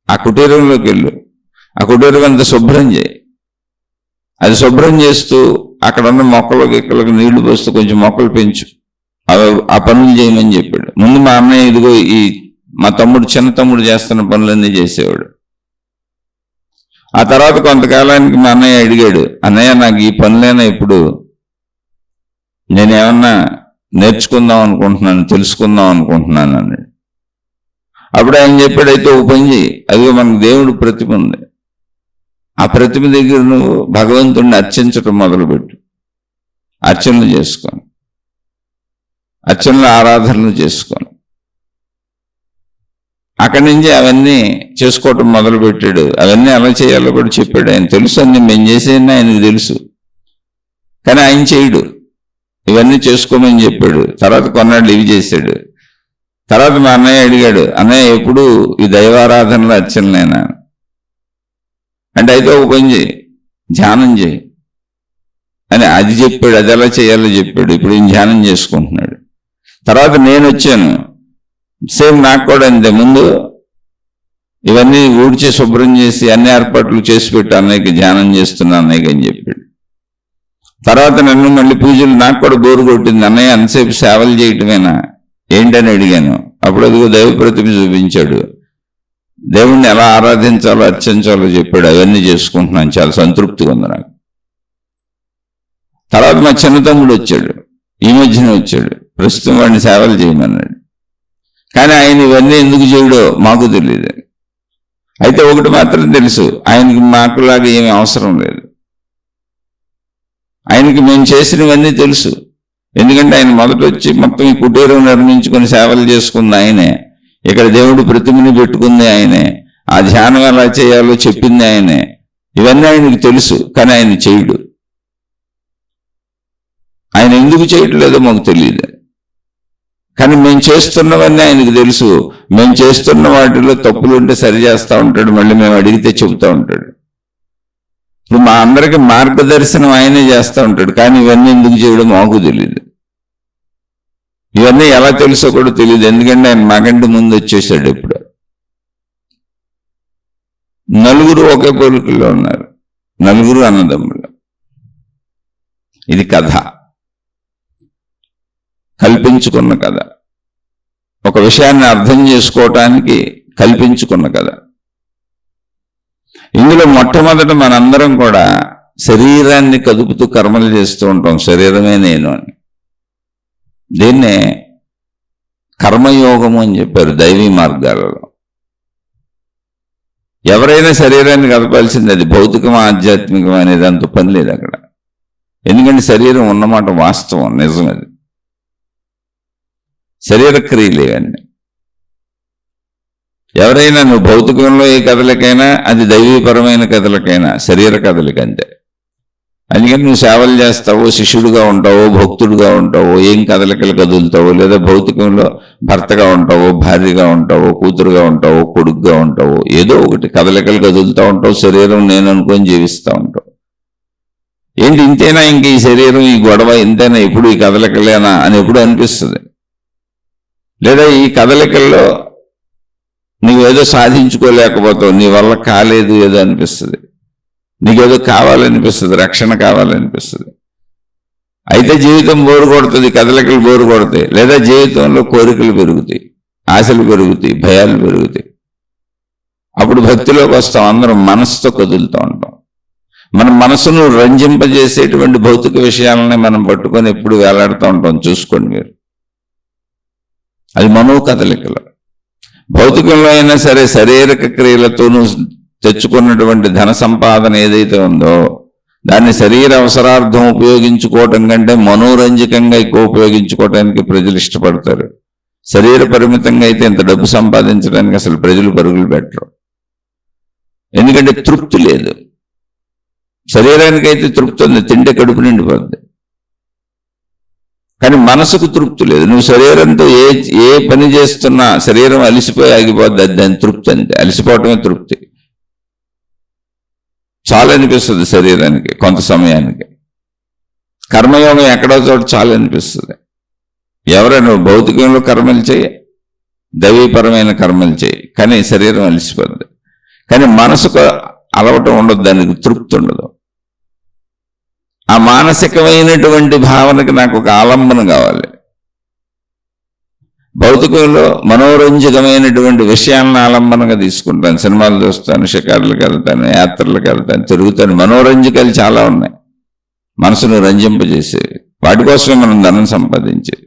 ఆ కుటీరంలోకి వెళ్ళు, ఆ కుటీరం అంతా శుభ్రం చేయి. అది శుభ్రం చేస్తూ అక్కడ ఉన్న మొక్కలకి ఇక్కడికి నీళ్లు పోస్తూ కొంచెం మొక్కలు పెంచు, ఆ పనులు చేయమని చెప్పాడు. ముందు మా అన్నయ్య ఇదిగో ఈ మా తమ్ముడు, చిన్న తమ్ముడు చేస్తున్న పనులన్నీ చేసేవాడు. ఆ తర్వాత కొంతకాలానికి మా అన్నయ్య అడిగాడు, అన్నయ్య నాకు ఈ పనులైనా ఇప్పుడు నేనేమన్నా నేర్చుకుందాం అనుకుంటున్నాను, తెలుసుకుందాం అనుకుంటున్నాను అన్నాడు. అప్పుడు ఆయన చెప్పాడు, అయితే ఓ పని చేయి, అదిగో మనకు దేవుడు ప్రతిమ ఉంది, ఆ ప్రతిమ దగ్గర నువ్వు భగవంతుడిని అర్చించటం మొదలుపెట్టు, అర్చనలు చేసుకోను, అర్చనలు ఆరాధనలు చేసుకోను. అక్కడి నుంచి అవన్నీ చేసుకోవటం మొదలుపెట్టాడు. అవన్నీ ఎలా చేయాలో కూడా చెప్పాడు. ఆయన తెలుసు, అన్ని మేము చేసేయని ఆయనకు తెలుసు, కానీ ఆయన చేయడు. ఇవన్నీ చేసుకోమని చెప్పాడు. తర్వాత కొన్నాళ్ళు ఇవి చేశాడు. తర్వాత మా అన్నయ్య అడిగాడు, అన్నయ్య ఎప్పుడు ఈ దైవారాధనలు అర్చనలేనా అంటే, అయితే ఒక పని చేయి, ధ్యానం చేయి అని అది చెప్పాడు. అది ఎలా చేయాలో చెప్పాడు. ఇప్పుడు ఈయన ధ్యానం చేసుకుంటున్నాడు. తర్వాత నేను వచ్చాను, సేమ్ నాకు కూడా అంతే. ముందు ఇవన్నీ ఊడ్చి శుభ్రం చేసి అన్ని ఏర్పాట్లు చేసి పెట్టి అన్నయ్యకి ధ్యానం చేస్తున్నా అన్నయ్యకి అని చెప్పాడు. తర్వాత నన్ను మళ్ళీ పూజలు, నాకు కూడా బోరు కొట్టింది, అన్నయ్య అంతసేపు సేవలు చేయటమేనా ఏంటని అడిగాను. అప్పుడు అదిగో దైవ ప్రతిమ చూపించాడు, దేవుణ్ణి ఎలా ఆరాధించాలో అర్చించాలో చెప్పాడు. అవన్నీ చేసుకుంటున్నాను, చాలా సంతృప్తిగా ఉంది నాకు. తర్వాత మా చిన్న తమ్ముడు వచ్చాడు, ఈ మధ్యన వచ్చాడు. ప్రస్తుతం వాడిని సేవలు చేయమన్నాడు, కానీ ఆయన ఇవన్నీ ఎందుకు చేయడో మాకు తెలియదు. అయితే ఒకటి మాత్రం తెలుసు, ఆయనకి మాకులాగా ఏమీ అవసరం లేదు. ఆయనకి మేము చేసినవన్నీ తెలుసు. ఎందుకంటే ఆయన మొదట వచ్చి మొత్తం ఈ కుటీరం నిర్మించుకొని సేవలు చేసుకుంది ఆయనే, ఇక్కడ దేవుడు ప్రతిమని పెట్టుకుంది ఆయనే, ఆ ధ్యానం ఎలా చేయాలో చెప్పింది ఆయనే. ఇవన్నీ ఆయనకి తెలుసు, కానీ ఆయన చేయడు. ఆయన ఎందుకు చేయట్లేదో మాకు తెలియదు, కానీ మేము చేస్తున్నవన్నీ ఆయనకు తెలుసు. మేము చేస్తున్న వాటిలో తప్పులు ఉంటే సరి చేస్తూ ఉంటాడు, మళ్ళీ మేము అడిగితే చెబుతూ ఉంటాడు. ఇప్పుడు మా అందరికి మార్గదర్శనం ఆయనే చేస్తూ ఉంటాడు, కానీ ఇవన్నీ ఎందుకు చేయడం మాకు తెలియదు. ఇవన్నీ ఎలా తెలుసో కూడా తెలియదు, ఎందుకంటే ఆయన మాకంటే ముందు వచ్చేసాడు. ఇప్పుడు నలుగురు ఒకే పోలికల్లో ఉన్నారు, నలుగురు అన్నదమ్ములు. ఇది కథ, కల్పించుకున్న కథ, ఒక విషయాన్ని అర్థం చేసుకోవటానికి కల్పించుకున్న కథ. ఇందులో మొట్టమొదట మనందరం కూడా శరీరాన్ని కదుపుతూ కర్మలు చేస్తూ ఉంటాం, శరీరమే నేను అని. దీన్నే కర్మయోగము అని చెప్పారు దైవీ మార్గాలలో. ఎవరైనా శరీరాన్ని కదపాల్సింది, అది భౌతికం ఆధ్యాత్మికం అనేది అంత పని లేదు అక్కడ. ఎందుకంటే శరీరం ఉన్నమాట వాస్తవం, నిజం. అది శరీర క్రియలు ఇవన్నీ. ఎవరైనా నువ్వు భౌతికంలో ఏ కథలకైనా, అది దైవీపరమైన కథలకైనా శరీర కథలకి అంతే. అందుకని నువ్వు సేవలు చేస్తావో, శిష్యుడిగా ఉంటావో, భక్తుడిగా ఉంటావో, ఏం కదలికలు కదులుతావో, లేదా భౌతికంలో భర్తగా ఉంటావో, భార్యగా ఉంటావో, కూతురుగా ఉంటావో, కొడుకుగా ఉంటావో, ఏదో ఒకటి కదలికలు కదులుతూ ఉంటావు. శరీరం నేను అనుకొని జీవిస్తూ ఉంటావు. ఏంటి ఇంతేనా, ఇంక ఈ శరీరం, ఈ గొడవ ఇంతేనా, ఎప్పుడు ఈ కదలికలేనా అని ఎప్పుడు అనిపిస్తుంది. లేదా ఈ కదలికల్లో నీవేదో సాధించుకోలేకపోతావు, నీ వల్ల కాలేదు ఏదో అనిపిస్తుంది, నీకేదో కావాలనిపిస్తుంది, రక్షణ కావాలనిపిస్తుంది. అయితే జీవితం బోరు కొడుతుంది, కదలికలు బోరు కొడతాయి. లేదా జీవితంలో కోరికలు పెరుగుతాయి, ఆశలు పెరుగుతాయి, భయాలు పెరుగుతాయి. అప్పుడు భక్తిలోకి వస్తాం, అందరం మనసుతో కదులుతూ ఉంటాం. మన మనసును రంజింపజేసేటువంటి భౌతిక విషయాలని మనం పట్టుకొని ఎప్పుడు వేలాడుతూ ఉంటాం. చూసుకోండి మీరు, అది మనో కదలికలు. భౌతికంలో అయినా సరే శారీరక క్రియలతోనూ తెచ్చుకున్నటువంటి ధన సంపాదన ఏదైతే ఉందో, దాన్ని శరీర అవసరార్థం ఉపయోగించుకోవటం కంటే మనోరంజకంగా ఎక్కువ ఉపయోగించుకోవటానికి ప్రజలు ఇష్టపడతారు. శరీర పరిమితంగా అయితే ఇంత డబ్బు సంపాదించడానికి అసలు ప్రజలు పరుగులు పెట్టరు. ఎందుకంటే తృప్తి లేదు. శరీరానికి అయితే తృప్తి ఉంది, తింటే కడుపు నిండిపోద్ది. కానీ మనసుకు తృప్తి లేదు. నువ్వు శరీరంతో ఏ పని చేస్తున్నా శరీరం అలిసిపోయి ఆగిపోద్ది, అది దాని తృప్తి. అంతే, అలిసిపోవటమే తృప్తి. చాలా అనిపిస్తుంది శరీరానికి కొంత సమయానికి. కర్మయోగం ఎక్కడో చోట చాలా అనిపిస్తుంది. ఎవరైనా భౌతికంలో కర్మలు చేయి, దైవీపరమైన కర్మలు చేయి, కానీ శరీరం అలిసిపోద్ది. కానీ మనసుకు అలవటం ఉండదు, దానికి తృప్తి ఉండదు. ఆ మానసికమైనటువంటి భావనకి నాకు ఒక ఆలంబన కావాలి. భౌతికంలో మనోరంజకమైనటువంటి విషయాలను ఆలంబనగా తీసుకుంటాను. సినిమాలు చూస్తాను, షికారులకు వెళ్తాను, యాత్రలకు వెళ్తాను, తిరుగుతాను. మనోరంజకాలు చాలా ఉన్నాయి, మనసును రంజింపజేసేవి. వాటి కోసమే మనం ధనం సంపాదించేది.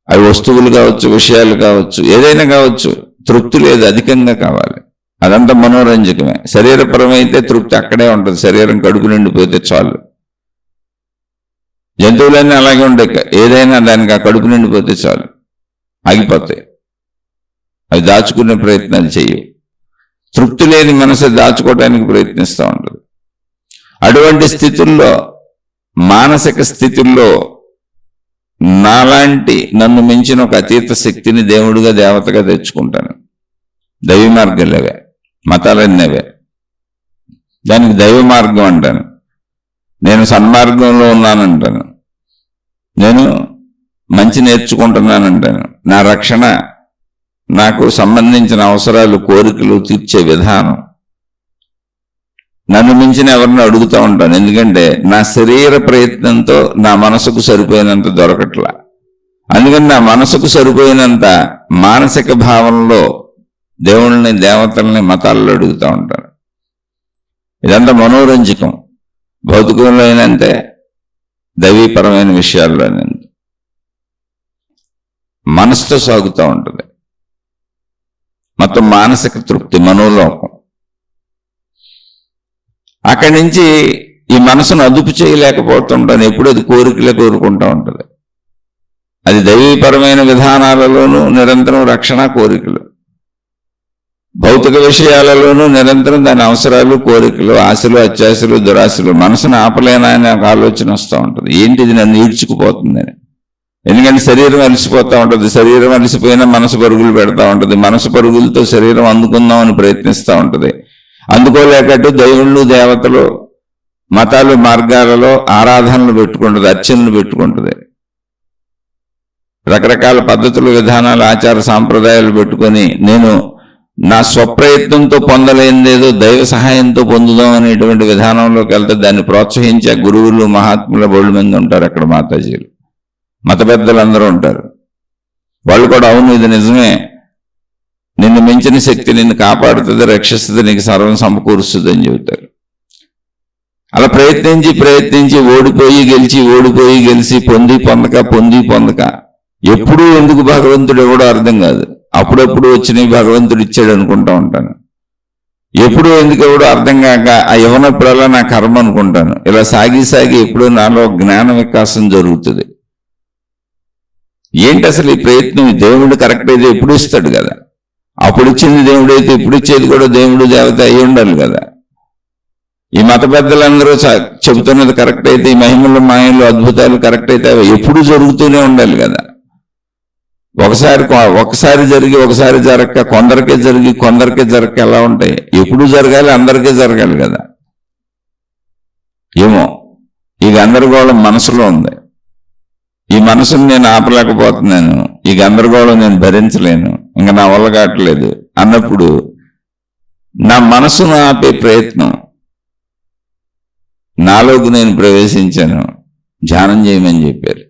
అవి వస్తువులు కావచ్చు, విషయాలు కావచ్చు, ఏదైనా కావచ్చు. తృప్తి లేదు, అధికంగా కావాలి. అదంతా మనోరంజకమే. శరీరపరమైతే తృప్తి అక్కడే ఉంటుంది. శరీరం కడుపు నిండిపోతే చాలు. జంతువులన్నీ అలాగే ఉంటాయి. ఏదైనా దానికి ఆ కడుపు నిండిపోతే చాలు, ఆగిపోతాయి. అవి దాచుకునే ప్రయత్నాలు చేయవు. తృప్తి లేని మనసు దాచుకోవడానికి ప్రయత్నిస్తూ ఉంటుంది. అటువంటి స్థితుల్లో, మానసిక స్థితుల్లో నాలాంటి నన్ను మించిన ఒక అతీత శక్తిని దేవుడిగా, దేవతగా తెచ్చుకుంటాను. దైవ మార్గాలు అవే, మతాలన్నీ అవే. దానికి దైవ మార్గం అంటాను. నేను సన్మార్గంలో ఉన్నానంటాను. నేను మంచి నేర్చుకుంటున్నానంటాను. నా రక్షణ, నాకు సంబంధించిన అవసరాలు, కోరికలు తీర్చే విధానం. నన్ను మించిన ఎవరిని అడుగుతూ ఉంటాను. ఎందుకంటే నా శరీర ప్రయత్నంతో నా మనసుకు సరిపోయినంత దొరకట్లా. అందుకని నా మనసుకు సరిపోయినంత మానసిక భావనలో దేవుళ్ళని, దేవతల్ని, మతాల్లో అడుగుతూ ఉంటాను. ఇదంతా మనోరంజకం. భౌతికంలో అయినంతే, దైవీపరమైన విషయాల్లోనంతే. మనసుతో సాగుతూ ఉంటుంది. మొత్తం మానసిక తృప్తి, మనోలోకం. అక్కడి నుంచి ఈ మనసును అదుపు చేయలేకపోతుంటాను. ఎప్పుడు అది కోరికలే కోరుకుంటూ ఉంటుంది. అది దైవీపరమైన విధానాలలోనూ నిరంతరం రక్షణ, కోరికలు. భౌతిక విషయాలలోనూ నిరంతరం దాని అవసరాలు, కోరికలు, ఆశలు, అత్యాశలు, దురాశలు. మనసును ఆపలేనా అనే ఒక ఆలోచన వస్తూ ఉంటుంది. ఏంటిది నన్ను ఈడ్చుకుపోతుందని. ఎందుకంటే శరీరం అలసిపోతూ ఉంటుంది. శరీరం అలసిపోయినా మనసు పరుగులు పెడతా ఉంటుంది. మనసు పరుగులతో శరీరం అందుకుందామని ప్రయత్నిస్తూ ఉంటుంది. అందుకోలేకట్టు దైవుళ్ళు, దేవతలు, మతాలు, మార్గాలలో ఆరాధనలు పెట్టుకుంటుంది, అర్చనలు పెట్టుకుంటుంది. రకరకాల పద్ధతులు, విధానాలు, ఆచార సాంప్రదాయాలు పెట్టుకొని నేను నా స్వప్రయత్నంతో పొందలేనిదేదో దైవ సహాయంతో పొందుదాం అనేటువంటి విధానంలోకి వెళ్తే దాన్ని ప్రోత్సహించే గురువులు, మహాత్ముల బోళ్ళు మంది ఉంటారు అక్కడ. మాతాజీలు, మత పెద్దలు అందరూ ఉంటారు. వాళ్ళు కూడా అవును ఇది నిజమే, నిన్ను మించిన శక్తి నిన్ను కాపాడుతుంది, రక్షిస్తుంది, నీకు సర్వం సమకూరుస్తుంది అని చెబుతారు. అలా ప్రయత్నించి ప్రయత్నించి ఓడిపోయి గెలిచి, ఓడిపోయి గెలిచి, పొంది పొందక ఎప్పుడూ ఎందుకు భగవంతుడు ఎవడో అర్థం కాదు. అప్పుడప్పుడు వచ్చినవి భగవంతుడు ఇచ్చాడు అనుకుంటా ఉంటాను. ఎప్పుడూ ఎందుకు ఎవడో అర్థం కాక ఆ ఇవ్వనప్పుడల్లా నా కర్మ అనుకుంటాను. ఇలా సాగి సాగి ఎప్పుడూ నాలో జ్ఞాన వికాసం జరుగుతుంది. ఏంటి అసలు ఈ ప్రయత్నం? దేవుడు కరెక్ట్ అయితే ఎప్పుడు ఇస్తాడు కదా. అప్పుడు ఇచ్చింది దేవుడు అయితే ఇప్పుడు ఇచ్చేది కూడా దేవుడు, దేవత అయి ఉండాలి కదా. ఈ మత పెద్దలందరూ చెబుతున్నది కరెక్ట్ అయితే, ఈ మహిమలు, మాయలు, అద్భుతాలు కరెక్ట్ అయితే అవి ఎప్పుడు జరుగుతూనే ఉండాలి కదా. ఒకసారి జరిగి ఒకసారి జరగక, కొందరికే జరిగి కొందరికే జరగక ఎలా ఉంటాయి? ఎప్పుడు జరగాలి, అందరికీ జరగాలి కదా. ఏమో ఈ గందరగోళం మనసులో ఉంది. ఈ మనసును నేను ఆపలేకపోతున్నాను, ఈ గందరగోళం నేను భరించలేను, ఇంకా నా వల్ల కావట్లేదు అన్నప్పుడు నా మనసును ఆపే ప్రయత్నం, నాలోకి నేను ప్రవేశించాను, ధ్యానం చేయమని చెప్పారు.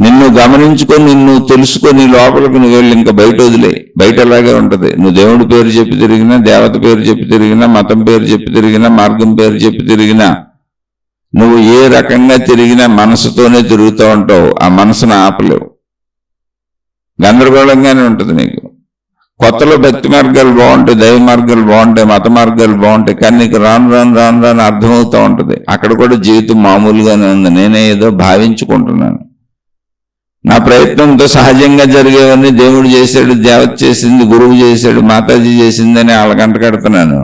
నిన్ను గమనించుకొని, నిన్ను తెలుసుకొని లోపలికి నువ్వు వెళ్ళి ఇంకా బయట వదిలే. బయట ఎలాగే ఉంటుంది. నువ్వు దేవుడి పేరు చెప్పి తిరిగినా, దేవత పేరు చెప్పి తిరిగినా, మతం పేరు చెప్పి తిరిగినా, మార్గం పేరు చెప్పి తిరిగినా, నువ్వు ఏ రకంగా తిరిగినా మనసుతోనే తిరుగుతూ ఉంటావు. ఆ మనసును ఆపలేవు. గందరగోళంగానే ఉంటుంది నీకు. కొత్తలో భక్తి మార్గాలు బాగుంటాయి, దైవ మార్గాలు బాగుంటాయి, మత మార్గాలు బాగుంటాయి. కానీ నీకు రాను రాను రాను రాను అర్థమవుతూ ఉంటుంది అక్కడ కూడా జీవితం మామూలుగానే ఉంది, నేనే ఏదో భావించుకుంటున్నాను. నా ప్రయత్నంతో సహజంగా జరిగేవన్నీ దేవుడు చేశాడు, దేవత చేసింది, గురువు చేశాడు, మాతాజీ చేసిందని వాళ్ళకంట కడుతున్నాను.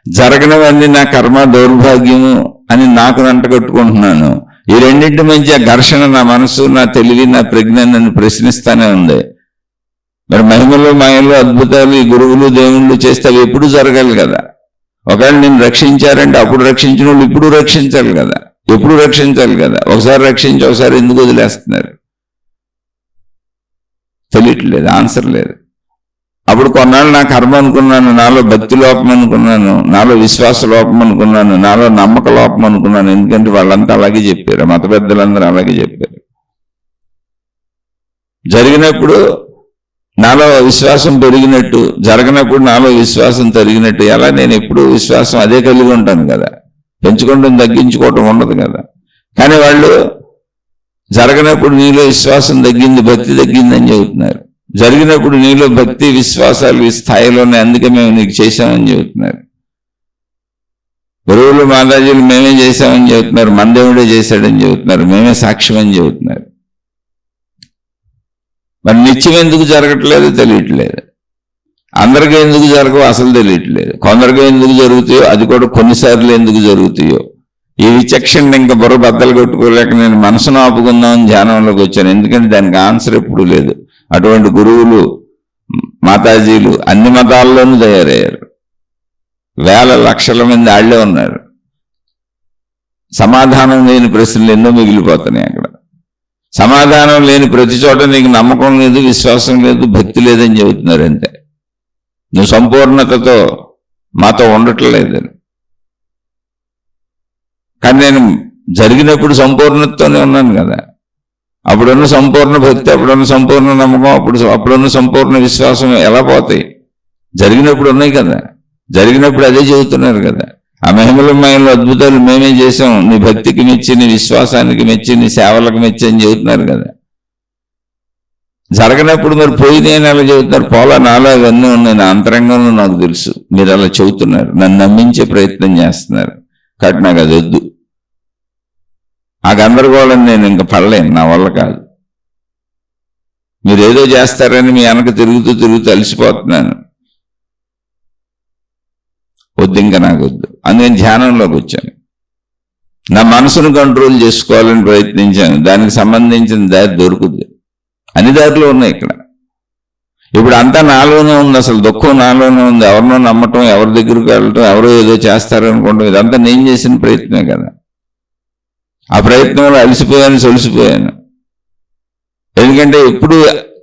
జరగనివన్నీ నా కర్మ దౌర్భాగ్యము అని నాకు అంట కట్టుకుంటున్నాను. ఈ రెండింటి మధ్య ఘర్షణ నా మనసు, నా తెలివి, నా ప్రజ్ఞ నన్ను ప్రశ్నిస్తానే ఉంది. మరి మహిమలు, మాయలు, అద్భుతాలు ఈ గురువులు దేవుళ్ళు చేస్తే అవి ఎప్పుడు జరగాలి కదా. ఒకవేళ నేను రక్షించారంటే అప్పుడు రక్షించిన వాళ్ళు ఇప్పుడు రక్షించాలి కదా, ఎప్పుడు రక్షించాలి కదా. ఒకసారి రక్షించి ఒకసారి ఎందుకు వదిలేస్తున్నారు తెలియట్లేదు, ఆన్సర్ లేదు. అప్పుడు కొన్నాళ్ళు నా కర్మ అనుకున్నాను, నాలో భక్తి లోపం అనుకున్నాను, నాలో విశ్వాస లోపం అనుకున్నాను, నాలో నమ్మక లోపం అనుకున్నాను. ఎందుకంటే వాళ్ళంతా అలాగే చెప్పారు, మత పెద్దలందరూ అలాగే చెప్పారు. జరిగినప్పుడు నాలో విశ్వాసం పెరిగినట్టు, జరగనప్పుడు నాలో విశ్వాసం తరిగినట్టు. ఎలా నేను ఎప్పుడు విశ్వాసం అదే కలిగి ఉంటాను కదా, పెంచుకోవడం తగ్గించుకోవటం ఉండదు కదా. కానీ వాళ్ళు జరగనప్పుడు నీలో విశ్వాసం తగ్గింది, భక్తి తగ్గిందని చెబుతున్నారు. జరిగినప్పుడు నీలో భక్తి విశ్వాసాలు ఈ స్థాయిలోనే, అందుకే మేము నీకు చేశామని చెబుతున్నారు. గురువులు మాతాజీలు మేమే చేశామని చెబుతున్నారు, మన దేవుడే చేశాడని చెబుతున్నారు, మేమే సాక్ష్యం అని చెబుతున్నారు. మరి నిత్యం ఎందుకు జరగట్లేదు తెలియట్లేదు. అందరికీ ఎందుకు జరగవు అసలు తెలియట్లేదు. కొందరికి ఎందుకు జరుగుతాయో, అది కూడా కొన్నిసార్లు ఎందుకు జరుగుతాయో. ఈ విచక్షణ ఇంకా బుర్ర బద్దలు కొట్టుకోలేక నేను మనసును ఆపుకుందామని ధ్యానంలోకి వచ్చాను. ఎందుకంటే దానికి ఆన్సర్ ఎప్పుడు లేదు. అటువంటి గురువులు, మాతాజీలు అన్ని మతాల్లోనూ తయారయ్యారు. వేల లక్షల మంది ఆళ్లే ఉన్నారు. సమాధానం లేని ప్రశ్నలు ఎన్నో మిగిలిపోతున్నాయి అక్కడ. సమాధానం లేని ప్రతి చోట నీకు నమ్మకం లేదు, విశ్వాసం లేదు, భక్తి లేదని చెబుతున్నారు అంతే. నువ్వు సంపూర్ణతతో మాతో ఉండట్లేదు. కానీ నేను జరిగినప్పుడు సంపూర్ణతతోనే ఉన్నాను కదా. అప్పుడున్న సంపూర్ణ భక్తి, అప్పుడున్న సంపూర్ణ నమ్మకం, అప్పుడున్న సంపూర్ణ విశ్వాసం ఎలా పోతాయి? జరిగినప్పుడు ఉన్నాయి కదా. జరిగినప్పుడు అదే చెబుతున్నారు కదా. ఆ మహిమల మాయలు అద్భుతాలు మేమే చేసాం, నీ భక్తికి మెచ్చి, నీ విశ్వాసానికి మెచ్చి, నీ సేవలకు మెచ్చి అని చెబుతున్నారు కదా. జరగనప్పుడు మరి పోయినాయని అలా చెబుతున్నారు. పోలా నాలో అవన్నీ ఉన్నాయి, నా అంతరంగంలో నాకు తెలుసు. మీరు అలా చెబుతున్నారు, నన్ను నమ్మించే ప్రయత్నం చేస్తున్నారు. కాబట్టి నాకు అది వద్దు. ఆ గందరగోళం నేను ఇంకా పడలేను, నా వల్ల కాదు. మీరు ఏదో చేస్తారని మీ వెనక తిరుగుతూ అలసిపోతున్నాను. వద్దు, ఇంకా నాకు వద్దు. అందుకని ధ్యానంలోకి వచ్చాను. నా మనసును కంట్రోల్ చేసుకోవాలని ప్రయత్నించాను. దానికి సంబంధించిన దారి దొరుకుద్ది. అన్ని దారులు ఉన్నాయి ఇక్కడ. ఇప్పుడు అంతా నాలోనే ఉంది, అసలు దుఃఖం నాలోనే ఉంది. ఎవరినో నమ్మటం, ఎవరి దగ్గరికి వెళ్ళటం, ఎవరో ఏదో చేస్తారనుకోవటం, ఇదంతా నేను చేసిన ప్రయత్నమే కదా. ఆ ప్రయత్నంలో అలసిపోయాను, సొలిసిపోయాను. ఎందుకంటే ఎప్పుడు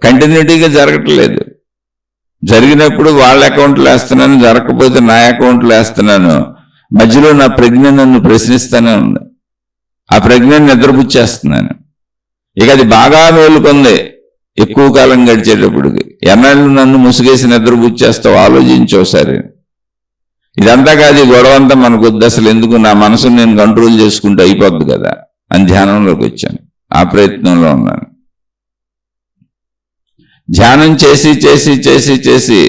కంటిన్యూటీగా జరగట్లేదు. జరిగినప్పుడు వాళ్ళ అకౌంట్లు వేస్తున్నాను, జరగకపోతే నా అకౌంట్లు వేస్తున్నాను. మధ్యలో నా ప్రజ్ఞ నన్ను ప్రశ్నిస్తూనే ఉంది. ఆ ప్రజ్ఞను నిద్రపుచ్చేస్తున్నాను. ఇక అది బాగా మేలుకొంది ఎక్కువ కాలం గడిచేటప్పటికి. ఎన్నాళ్ళు నన్ను ముసుగేసి నిద్రపుచ్చేస్తావు ఆలోచించోసారి. ఇదంతా కాదు, ఈ గొడవంతా మనకు వద్దు. అసలు ఎందుకు, నా మనసును నేను కంట్రోల్ చేసుకుంటూ అయిపోద్ది కదా అని ధ్యానంలోకి వచ్చాను. ఆ ప్రయత్నంలో ఉన్నాను. ధ్యానం చేసి చేసి చేసి చేసి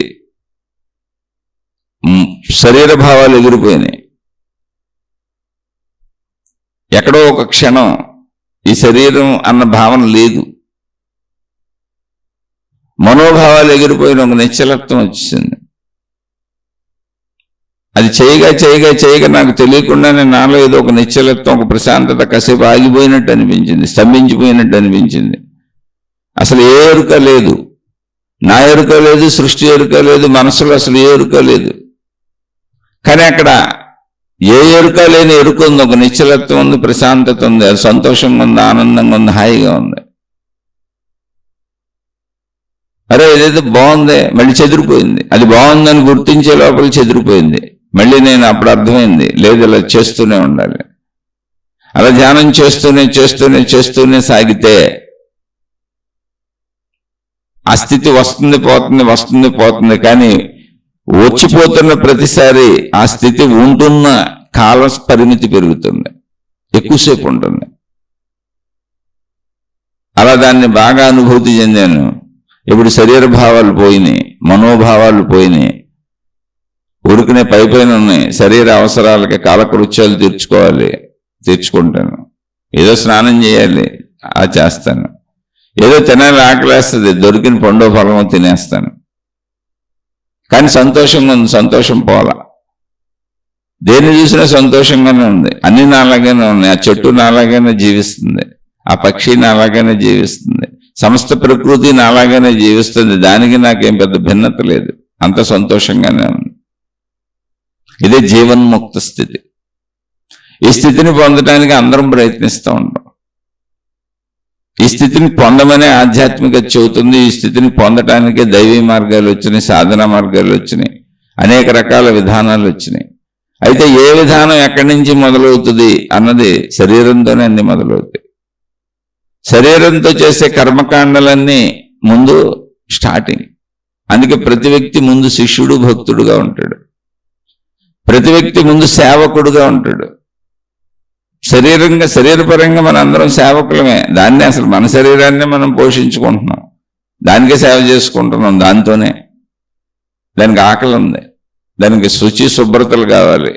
శరీర భావాలు ఎగిరిపోయినాయి. ఎక్కడో ఒక క్షణం ఈ శరీరం అన్న భావన లేదు. మనోభావాలు ఎగిరిపోయిన ఒక నిశ్చలత్వం వచ్చింది. అది చేయగా చేయగా చేయగా నాకు తెలియకుండానే నాలో ఏదో ఒక నిశ్చలత్వం, ఒక ప్రశాంతత కాసేపు ఆగిపోయినట్టు అనిపించింది, స్తంభించిపోయినట్టు అనిపించింది. అసలు ఏ ఎరుక లేదు, నా ఎరుక లేదు, సృష్టి ఎరుక లేదు, మనసులో అసలు ఏ ఎరుక లేదు. కానీ అక్కడ ఏ ఎరుక లేని ఎరుక ఉంది, ఒక నిశ్చలత్వం ఉంది, ప్రశాంతత ఉంది, అది సంతోషంగా ఉంది, ఆనందంగా ఉంది, హాయిగా ఉంది. అరే ఇదైతే బాగుంది, మళ్ళీ చెదిరిపోయింది. అది బాగుందని గుర్తించే లోపల చెదిరిపోయింది. మళ్ళీ నేను అప్పుడు అర్థమైంది, లేదు ఇలా చేస్తూనే ఉండాలి. అలా ధ్యానం చేస్తూనే చేస్తూనే చేస్తూనే సాగితే ఆ స్థితి వస్తుంది పోతుంది, వస్తుంది పోతుంది. కానీ వచ్చిపోతున్న ప్రతిసారి ఆ స్థితి ఉంటున్న కాల పరిమితి పెరుగుతుంది, ఎక్కువసేపు ఉంటుంది. అలా దాన్ని బాగా అనుభూతి చెందాను. ఇప్పుడు శరీర భావాలు పోయినాయి, మనోభావాలు పోయినాయి, ఉరికినే పైపైన ఉన్నాయి. శరీర అవసరాలకి కాలకృత్యాలు తీర్చుకుంటాను. ఏదో స్నానం చేయాలి, అది చేస్తాను. ఏదో తినాలి, ఆకలేస్తుంది, దొరికిన పండో ఫలమో తినేస్తాను. కానీ సంతోషంగా ఉంది, సంతోషం పోలా. దేన్ని చూసినా సంతోషంగానే ఉంది. అన్ని నాలాగానే ఉన్నాయి. ఆ చెట్టు నాలాగానే జీవిస్తుంది, ఆ పక్షి నాలాగానే జీవిస్తుంది, సమస్త ప్రకృతి నాలాగానే జీవిస్తుంది. దానికి నాకేం పెద్ద భిన్నత లేదు, అంత సంతోషంగానే ఉంది. ఇదే జీవన్ముక్త స్థితి. ఈ స్థితిని పొందడానికి అందరం ప్రయత్నిస్తూ ఉంటాం. ఈ స్థితిని పొందమనే ఆధ్యాత్మికత చెబుతుంది. ఈ స్థితిని పొందటానికే దైవీ మార్గాలు వచ్చినాయి, సాధనా మార్గాలు వచ్చినాయి, అనేక రకాల విధానాలు వచ్చినాయి. అయితే ఏ విధానం ఎక్కడి నుంచి మొదలవుతుంది అన్నది శరీరంతోనే అన్ని మొదలవుతాయి. శరీరంతో చేసే కర్మకాండలన్నీ ముందు స్టార్టింగ్. అందుకే ప్రతి వ్యక్తి ముందు శిష్యుడు భక్తుడుగా ఉంటాడు, ప్రతి వ్యక్తి ముందు సేవకుడుగా ఉంటాడు. శరీరపరంగా మన అందరం సేవకులమే. దాన్ని అసలు మన శరీరాన్ని మనం పోషించుకుంటున్నాం, దానికే సేవ చేసుకుంటున్నాం. దాంతోనే దానికి ఆకలి ఉంది, దానికి శుచి శుభ్రతలు కావాలి,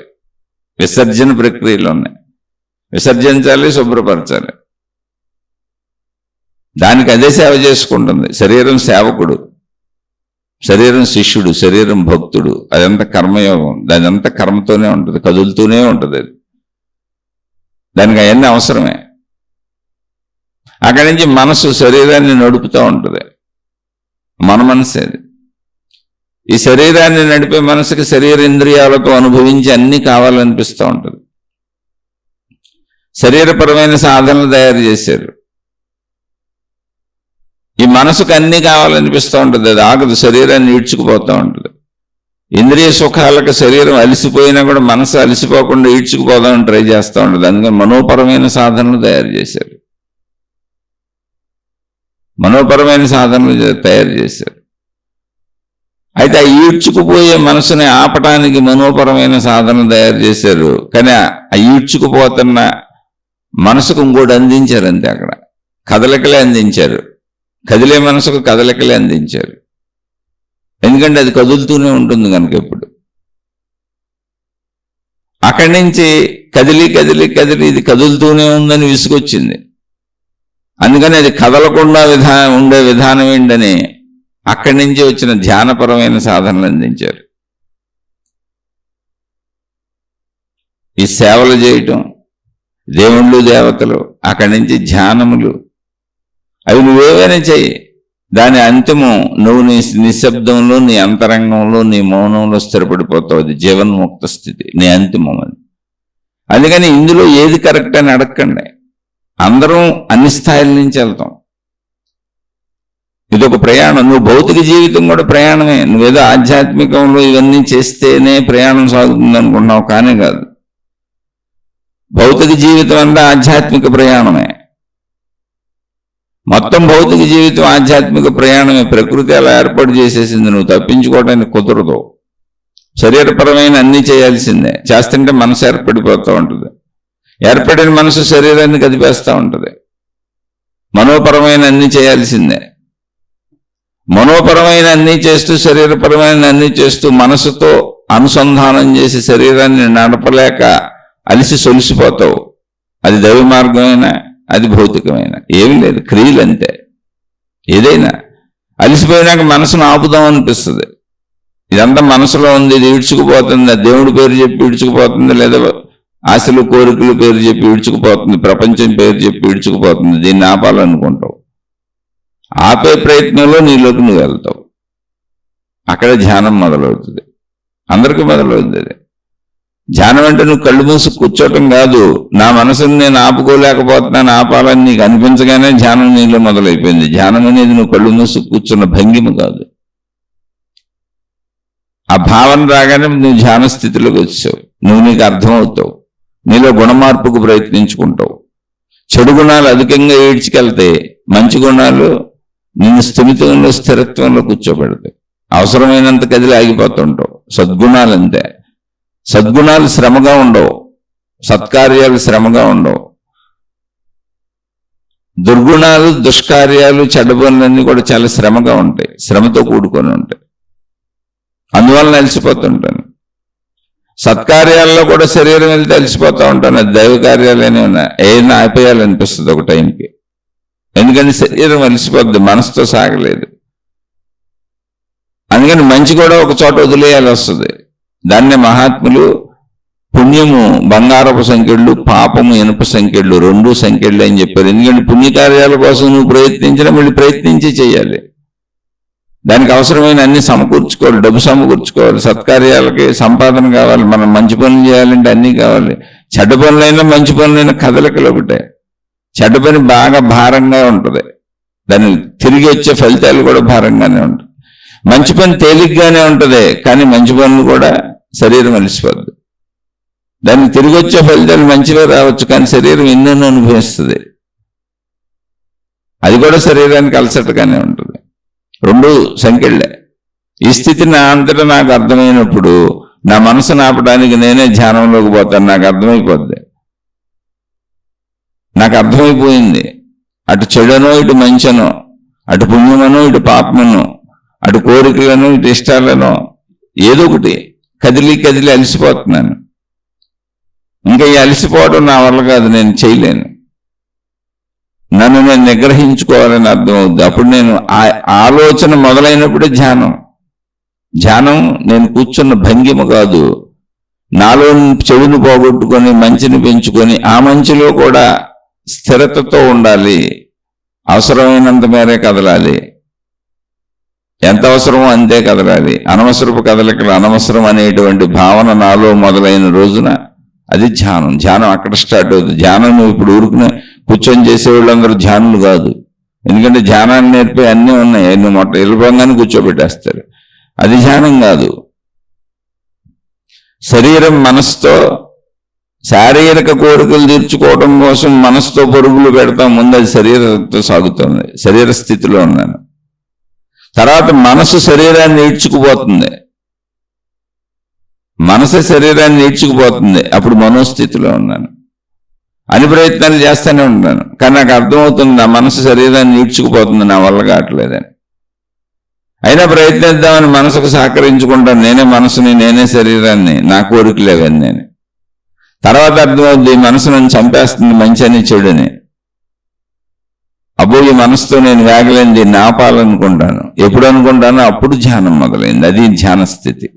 విసర్జన ప్రక్రియలు ఉన్నాయి, విసర్జించాలి, శుభ్రపరచాలి. దానికి అదే సేవ చేసుకుంటుంది. శరీరం సేవకుడు, శరీరం శిష్యుడు, శరీరం భక్తుడు. అదంతా కర్మయోగం, అదంతా కర్మతోనే ఉంటుంది, కదులుతూనే ఉంటుంది. అది దానికి అవన్నీ అవసరమే. అక్కడి నుంచి మనసు శరీరాన్ని నడుపుతూ ఉంటుంది. మన మనసే అది. ఈ శరీరాన్ని నడిపే మనసుకి శరీరేంద్రియాలతో అనుభవించి అన్నీ కావాలనిపిస్తూ ఉంటుంది. శరీరపరమైన సాధనలు తయారు చేశారు. ఈ మనసుకు అన్నీ కావాలనిపిస్తూ ఉంటుంది, అది ఆగదు, శరీరాన్ని ఈడ్చుకుపోతూ ఉంటుంది. ఇంద్రియ సుఖాలకు శరీరం అలసిపోయినా కూడా మనసు అలసిపోకుండా ఈడ్చుకుపోదామని ట్రై చేస్తూ ఉంటుంది. అందుకని మనోపరమైన సాధనలు తయారు చేశారు, మనోపరమైన సాధనలు తయారు చేశారు. అయితే ఆ ఈడ్చుకుపోయే మనసుని ఆపటానికి మనోపరమైన సాధనలు తయారు చేశారు. కానీ ఆ ఈడ్చుకుపోతున్న మనసుకు ఇంకోటి అందించారు అంతే. అక్కడ కదలికలే అందించారు, కదిలే మనసుకు కదలికలే అందించారు. ఎందుకంటే అది కదులుతూనే ఉంటుంది కనుక ఎప్పుడు. అక్కడి నుంచి కదిలి కదిలి కదిలి ఇది కదులుతూనే ఉందని విసుగొచ్చింది. అందుకని అది కదలకుండా ఉండే విధానం ఏంటని అక్కడి నుంచి వచ్చిన ధ్యానపరమైన సాధనలు అందించారు. ఈ సేవలు చేయటం, దేవుళ్ళు దేవతలు, అక్కడి నుంచి ధ్యానములు, అవి నువ్వేవైనా చెయ్యి, దాని అంతిమం నువ్వు నీ నిశ్శబ్దంలో, నీ అంతరంగంలో, నీ మౌనంలో స్థిరపడిపోతావు. అది జీవన్ముక్త స్థితి, నీ అంతిమం అది. అందుకని ఇందులో ఏది కరెక్ట్ అని అడగండి. అందరం అన్ని స్థాయిల నుంచి వెళ్తాం. ఇదొక ప్రయాణం. నువ్వు భౌతిక జీవితం కూడా ప్రయాణమే. నువ్వేదో ఆధ్యాత్మికంలో ఇవన్నీ చేస్తేనే ప్రయాణం సాగుతుంది అనుకుంటున్నావు, కానీ కాదు. భౌతిక జీవితం అంతా ఆధ్యాత్మిక ప్రయాణమే. మొత్తం భౌతిక జీవితం ఆధ్యాత్మిక ప్రయాణమే. ప్రకృతి అలా ఏర్పాటు చేసేసింది, నువ్వు తప్పించుకోవడానికి కుదరదు. శరీరపరమైన అన్నీ చేయాల్సిందే. చేస్తుంటే మనసు ఏర్పడిపోతూ ఉంటుంది. ఏర్పడిన మనసు శరీరాన్ని కదిపేస్తూ ఉంటుంది. మనోపరమైన అన్నీ చేయాల్సిందే. మనోపరమైన అన్నీ చేస్తూ, శరీరపరమైన అన్నీ చేస్తూ, మనసుతో అనుసంధానం చేసి శరీరాన్ని నడపలేక అలిసి సొలిసిపోతావు. అది దైవ మార్గమైనా, అది భౌతికమైన, ఏమీ లేదు, క్రియలు అంతే. ఏదైనా అలిసిపోయినాక మనసును ఆపుదాం అనిపిస్తుంది. ఇదంతా మనసులో ఉంది, ఇది ఈడ్చుకుపోతుంది. దేవుడి పేరు చెప్పి ఈడ్చుకుపోతుంది, లేదా ఆశలు కోరికలు పేరు చెప్పి ఈడ్చుకుపోతుంది, ప్రపంచం పేరు చెప్పి ఈడ్చుకుపోతుంది. దీన్ని ఆపాలనుకుంటావు. ఆపే ప్రయత్నంలో నీలోకి నువ్వు వెళ్తావు. అక్కడ ధ్యానం మొదలవుతుంది. అందరికీ మొదలవుతుంది. ధ్యానం అంటే నువ్వు కళ్ళు మూసి కూర్చోటం కాదు. నా మనసుని నేను ఆపుకోలేకపోతున్నాను, ఆపాలని నీకు అనిపించగానే ధ్యానం నీలో మొదలైపోయింది. ధ్యానం అనేది నువ్వు కళ్ళు మూసి కూర్చున్న భంగిమ కాదు. ఆ భావన రాగానే నువ్వు ధ్యాన స్థితిలోకి వచ్చావు. నువ్వు నీకు అర్థమవుతావు. నీలో గుణమార్పుకు ప్రయత్నించుకుంటావు. చెడు గుణాలు అధికంగా ఈడ్చుకెళ్తాయి, మంచి గుణాలు నిన్ను స్థిమితంలో, స్థిరత్వంలో కూర్చోబెడతాయి. అవసరమైనంత కదిలి ఆగిపోతుంటావు. సద్గుణాలు అంతే. సద్గుణాలు శ్రమగా ఉండవు, సత్కార్యాలు శ్రమగా ఉండవు. దుర్గుణాలు, దుష్కార్యాలు, చెడ్డ పనులన్నీ కూడా చాలా శ్రమగా ఉంటాయి, శ్రమతో కూడుకొని ఉంటాయి. అందువల్ల అలసిపోతుంటాను. సత్కార్యాల్లో కూడా శరీరం వెళ్తే అలసిపోతూ ఉంటాను. అది దైవ కార్యాలనే ఉన్నా ఏదైనా ఆపేయాలనిపిస్తుంది ఒక టైంకి. ఎందుకంటే శరీరం అలసిపోద్ది, మనసుతో సాగలేదు. అందుకని మంచి కూడా ఒక చోట వదిలేయాలి వస్తుంది. దాన్నే మహాత్ములు పుణ్యము బంగారపు సంఖ్యలు, పాపము ఇనుప సంఖ్యలు, 2 సంఖ్యలు అని చెప్పారు. ఎందుకంటే పుణ్యకార్యాల కోసం నువ్వు ప్రయత్నించినా మళ్ళీ ప్రయత్నించి చేయాలి. దానికి అవసరమైన అన్ని సమకూర్చుకోవాలి, డబ్బు సమకూర్చుకోవాలి, సత్కార్యాలకి సంపాదన కావాలి, మనం మంచి పనులు చేయాలంటే అన్నీ కావాలి. చెడ్డ పనులైనా మంచి పనులైనా కదలికలు ఒకటే. చెడ్డ పని బాగా భారంగా ఉంటుంది, దాన్ని తిరిగి వచ్చే ఫలితాలు కూడా భారంగానే ఉంటాయి. మంచి పని తేలిగ్గానే ఉంటుంది, కానీ మంచి పనులు కూడా శరీరం అలసిపోద్ది. దానికి తిరిగి వచ్చే ఫలితాలు మంచిగా రావచ్చు, కానీ శరీరం ఎన్నెన్నో అనుభవిస్తుంది. అది కూడా శరీరానికి అలసటగానే ఉంటుంది. 2 సంఖ్యలే. ఈ స్థితి నా అంతటా నాకు అర్థమైనప్పుడు నా మనసు నాపడానికి నేనే ధ్యానంలోకి పోతాను. నాకు అర్థమైపోద్ది, నాకు అర్థమైపోయింది. అటు చెడునో ఇటు మంచనో, అటు పుణ్యమనో ఇటు పాపమనో, అటు కోరికలను ఇటు ఇష్టాలను, ఏదో ఒకటి కదిలి కదిలి అలసిపోతున్నాను. ఇంకా ఈ అలసిపోవడం నా వల్ల కాదు, నేను చేయలేను. నన్ను నేను నిగ్రహించుకోవాలని అర్థమవుద్ది. అప్పుడు నేను ఆలోచన మొదలైనప్పుడే ధ్యానం నేను కూర్చున్న భంగిమ కాదు. నాలో చెడును పోగొట్టుకొని మంచిని పెంచుకొని ఆ మంచిలో కూడా స్థిరతతో ఉండాలి. అవసరమైనంత మేరే కదలాలి, ఎంత అవసరమో అంతే కదలాలి. అనవసరపు కదలికలు అనవసరం అనేటువంటి భావన నాలో మొదలైన రోజున అది ధ్యానం అక్కడ స్టార్ట్ అవుతుంది. ధ్యానం నువ్వు ఇప్పుడు ఊరుకునే కూర్చొని చేసేవాళ్ళందరూ ధ్యానులు కాదు. ఎందుకంటే ధ్యానాన్ని నేర్పే అన్నీ ఉన్నాయి, నువ్వు వెళ్ళిపోగానే కూర్చోబెట్టేస్తారు. అది ధ్యానం కాదు. శరీరం మనసుతో శారీరక కోరికలు తీర్చుకోవడం కోసం మనసుతో పరుగులు పెడతాం. ముందు అది శరీరంతో సాగుతుంది, శరీర స్థితిలో ఉన్నాను. తర్వాత మనసు శరీరాన్ని ఈడ్చుకుపోతుంది, మనసు శరీరాన్ని ఈడ్చుకుపోతుంది. అప్పుడు మనోస్థితిలో ఉన్నాను. అని ప్రయత్నాలు చేస్తూనే ఉంటాను, కానీ నాకు అర్థమవుతుంది నా మనసు శరీరాన్ని ఈడ్చుకుపోతుంది, నా వల్ల కావట్లేదని. అయినా ప్రయత్నిద్దామని మనసుకు సహకరించుకుంటాను. నేనే మనసుని, నేనే శరీరాన్ని, నా కోరికలేవని నేను. తర్వాత అర్థమవుద్ది మనసు నన్ను చంపేస్తుంది, మంచి అని చెడుని. అబ్బో ఈ మనసుతో నేను వేగలేని దీన్ని ఆపాలనుకుంటాను. ఎప్పుడు అనుకుంటానో అప్పుడు ధ్యానం మొదలైంది. అది ధ్యాన స్థితి.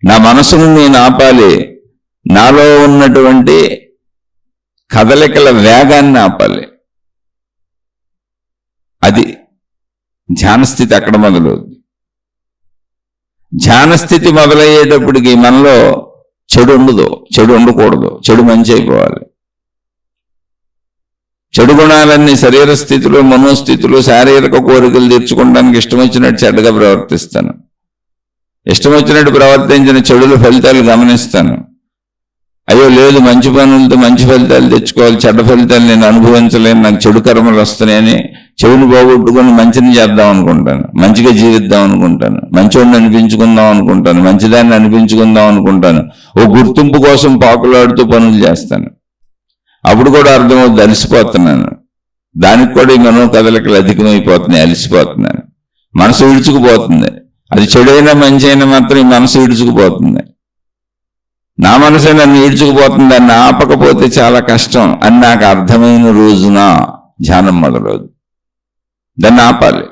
నా మనసును నేను ఆపాలి, నాలో ఉన్నటువంటి కదలికల వేగాన్ని ఆపాలి. అది ధ్యానస్థితి అక్కడ మొదలవుతుంది. ధ్యానస్థితి మొదలయ్యేటప్పటికి మనలో చెడు ఉండదు, చెడు ఉండకూడదు, చెడు మంచి అయిపోవాలి. చెడు గుణాలన్నీ శరీర స్థితిలో మనోస్థితిలో శారీరక కోరికలు తీర్చుకోవడానికి ఇష్టం వచ్చినట్టు చెడ్డగా ప్రవర్తిస్తాను. ఇష్టం వచ్చినట్టు ప్రవర్తించిన చెడుల ఫలితాలు గమనిస్తాను. అయ్యో లేదు, మంచి పనులతో మంచి ఫలితాలు తెచ్చుకోవాలి, చెడ్డ ఫలితాలు నేను అనుభవించలేను, నాకు చెడు కర్మలు వస్తున్నాయని చెడుని పోగొట్టుకొని మంచిని చేద్దాం అనుకుంటాను, మంచిగా జీవిద్దాం అనుకుంటాను, మంచివాడిని అనిపించుకుందాం అనుకుంటాను, మంచిదాన్ని అనిపించుకుందాం అనుకుంటాను. ఓ గుర్తింపు కోసం పాకులాడుతూ పనులు చేస్తాను. అప్పుడు కూడా అర్థమవుతుంది, అలసిపోతున్నాను. దానికి కూడా ఈ మనో కదలికలు అధికమైపోతున్నాయి, అలసిపోతున్నాను. మనసు విడుచుకుపోతుంది. అది చెడైనా మంచి అయినా మాత్రం ఈ మనసు విడుచుకుపోతుంది. నా మనసే నన్ను ఈడ్చుకుపోతుంది, దాన్ని ఆపకపోతే చాలా కష్టం అని నాకు అర్థమైన రోజున ధ్యానం మొదలవుతుంది. దాన్ని ఆపాలి.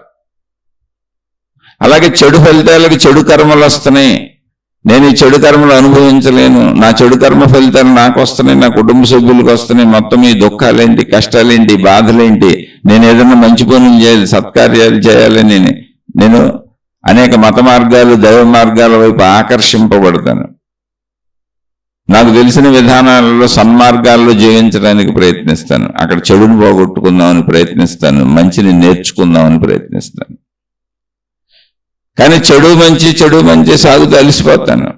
అలాగే చెడు ఫలితాలకి చెడు కర్మలు వస్తున్నాయి, నేను ఈ చెడు కర్మలు అనుభవించలేను, నా చెడు కర్మ ఫలితాలు నాకు వస్తున్నాయి, నా కుటుంబ సభ్యులకు వస్తున్నాయి, మొత్తం ఈ దుఃఖాలేంటి, కష్టాలేంటి, బాధలేంటి, నేను ఏదైనా మంచి పనులు చేయాలి, సత్కార్యాలు చేయాలని నేను అనేక మత మార్గాలు దైవ మార్గాల వైపు ఆకర్షింపబడతాను. నాకు తెలిసిన విధానాలలో సన్మార్గాల్లో జీవించడానికి ప్రయత్నిస్తాను. అక్కడ చెడుని పోగొట్టుకుందామని ప్రయత్నిస్తాను, మంచిని నేర్చుకుందామని ప్రయత్నిస్తాను. కానీ చెడు మంచి సాగుతూ అలసిపోతాను.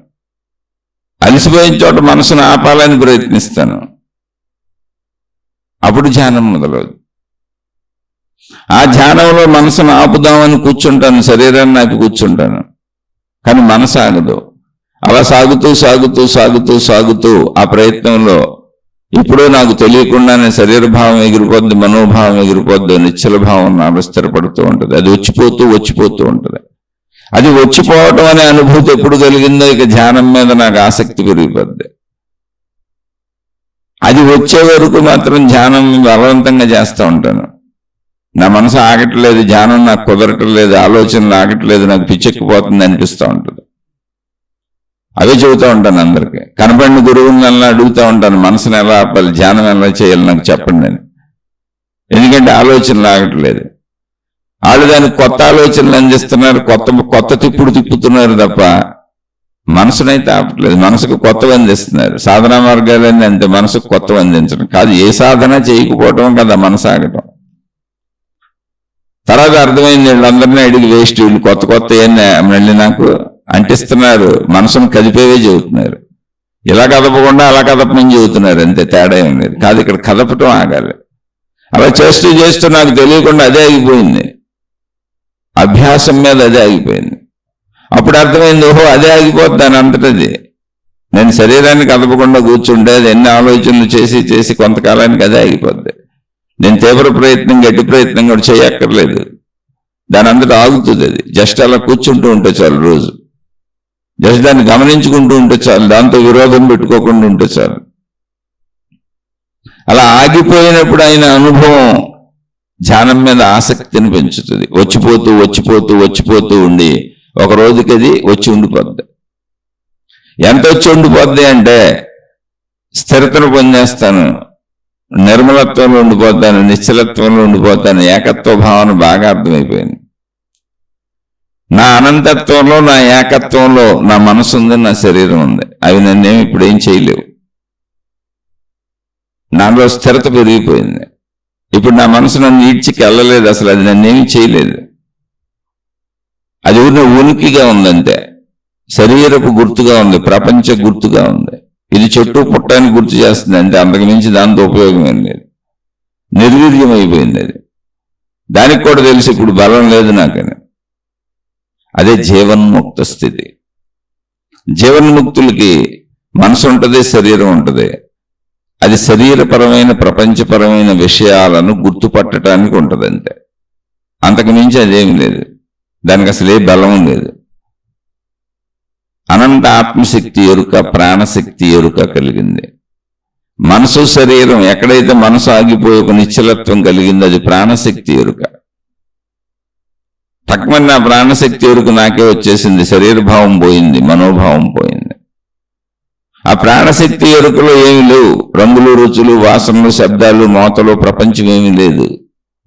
అలసిపోయిన చోట మనసును ఆపాలని ప్రయత్నిస్తాను. అప్పుడు ధ్యానం మొదలవుతుంది. ఆ ధ్యానంలో మనసును ఆపుదామని కూర్చుంటాను, శరీరాన్ని ఆపి కూర్చుంటాను, కానీ మనసు ఆగదు. అలా సాగుతూ ఆ ప్రయత్నంలో ఇప్పుడు నాకు తెలియకుండానే శరీరభావం ఎగిరిపోద్ది, మనోభావం ఎగిరిపోద్ది, నిశ్చల భావం నాలో స్థిరపడుతూ ఉంటుంది. అది వచ్చిపోతూ ఉంటుంది. అది వచ్చిపోవటం అనే అనుభూతి ఎప్పుడు కలిగిందో ఇక ధ్యానం మీద నాకు ఆసక్తి పెరిగిపోద్ది. అది వచ్చే వరకు మాత్రం ధ్యానం బలవంతంగా చేస్తూ ఉంటాను. నా మనసు ఆగట్లేదు, ధ్యానం నాకు కుదరట్లేదు, ఆలోచనలు ఆగట్లేదు, నాకు పిచ్చెక్కిపోతుంది అనిపిస్తూ ఉంటుంది. అవే చెబుతూ ఉంటాను అందరికీ. కనపడిన గురువులను అడుగుతూ ఉంటాను, మనసును ఎలా ఆపాలి, ధ్యానం ఎలా చేయాలి నాకు చెప్పండి అని. ఎందుకంటే ఆలోచనలు ఆగట్లేదు. వాళ్ళు దానికి కొత్త ఆలోచనలు అందిస్తున్నారు, కొత్త తిప్పుడు తిప్పుతున్నారు తప్ప మనసునైతే ఆపట్లేదు. మనసుకు కొత్తవి అందిస్తున్నారు. సాధనా మార్గాలన్నీ అంతే, మనసుకు కొత్తవి అందించడం కాదు. ఏ సాధన చేయకపోవటం కదా మనసు ఆగటం. తర్వాత అర్థమైంది, వీళ్ళందరినీ అడిగి వేస్ట్, వీళ్ళు కొత్త మళ్ళీ నాకు అంటిస్తున్నారు, మనసును కదిపేవే చెబుతున్నారు. ఇలా కదపకుండా అలా కదపమని చెబుతున్నారు, అంతే, తేడా ఏం లేదు. కాదు, ఇక్కడ కదపటం ఆగాలి. అలా చేస్తూ చేస్తూ నాకు తెలియకుండా అదే ఆగిపోయింది, అభ్యాసం మీద అదే ఆగిపోయింది. అప్పుడు అర్థమైంది, ఓహో అదే ఆగిపోద్ది దాని అంతటది. నేను శరీరాన్ని కదపకుండా కూర్చుంటే అది ఎన్ని ఆలోచనలు చేసి చేసి కొంతకాలానికి అదే ఆగిపోద్ది. నేను తీవ్ర ప్రయత్నం, గట్టి ప్రయత్నం కూడా చేయక్కర్లేదు, దాని అంతటా ఆగుతుంది. అది జస్ట్ అలా కూర్చుంటూ ఉంటే చాలు, రోజు జస్ట్ దాన్ని గమనించుకుంటూ ఉంటే చాలు, దాంతో విరోధం పెట్టుకోకుండా ఉంటే చాలు. అలా ఆగిపోయినప్పుడు అయిన అనుభవం ధ్యానం మీద ఆసక్తిని పెంచుతుంది. వచ్చిపోతూ వచ్చిపోతూ వచ్చిపోతూ ఉండి ఒక రోజుకి అది వచ్చి ఉండిపోద్ది. ఎంత వచ్చి ఉండిపోద్ది అంటే స్థిరతను పొందేస్తాను, నిర్మలత్వంలో ఉండిపోతాను, నిశ్చలత్వంలో ఉండిపోతాను, ఏకత్వ భావన బాగా అర్థమైపోయింది. నా అనంతత్వంలో, నా ఏకత్వంలో నా మనసు ఉంది, నా శరీరం ఉంది. అవి నన్నేమి ఇప్పుడు ఏం చేయలేవు. నాలో స్థిరత పెరిగిపోయింది. ఇప్పుడు నా మనసు నన్ను ఈడ్చికి వెళ్ళలేదు, అసలు అది నన్నేమి చేయలేదు. అది ఉనికిగా ఉందంతే, శరీరపు గుర్తుగా ఉంది, ప్రపంచ గుర్తుగా ఉంది. ఇది చెట్టు పుట్టానికి గుర్తు చేస్తుంది అంటే, అంతకుమించి దాంతో ఉపయోగం ఏం లేదు. నిర్వీర్యం అయిపోయింది అది. దానికి కూడా తెలిసి ఇప్పుడు బలం లేదు నాకని. అదే జీవన్ముక్త స్థితి. జీవన్ముక్తులకి మనసు ఉంటుంది, శరీరం ఉంటుంది. అది శరీరపరమైన ప్రపంచపరమైన విషయాలను గుర్తుపట్టడానికి ఉంటుంది అంతే, అంతకుమించి అదేమి లేదు. దానికి అసలు ఏ బలం లేదు. అనంత ఆత్మశక్తి ఎరుక, ప్రాణశక్తి ఎరుక కలిగింది. మనసు శరీరం ఎక్కడైతే మనసు ఆగిపోయి ఒక నిశ్చలత్వం కలిగిందో అది ప్రాణశక్తి ఎరుక. తక్కువ నా ప్రాణశక్తి ఎరుక నాకే వచ్చేసింది, శరీర భావం పోయింది, మనోభావం పోయింది. ఆ ప్రాణశక్తి ఎరుకలో ఏమి లేవు, రంగులు, రుచులు, వాసనలు, శబ్దాలు, మోతలు, ప్రపంచం ఏమీ లేదు.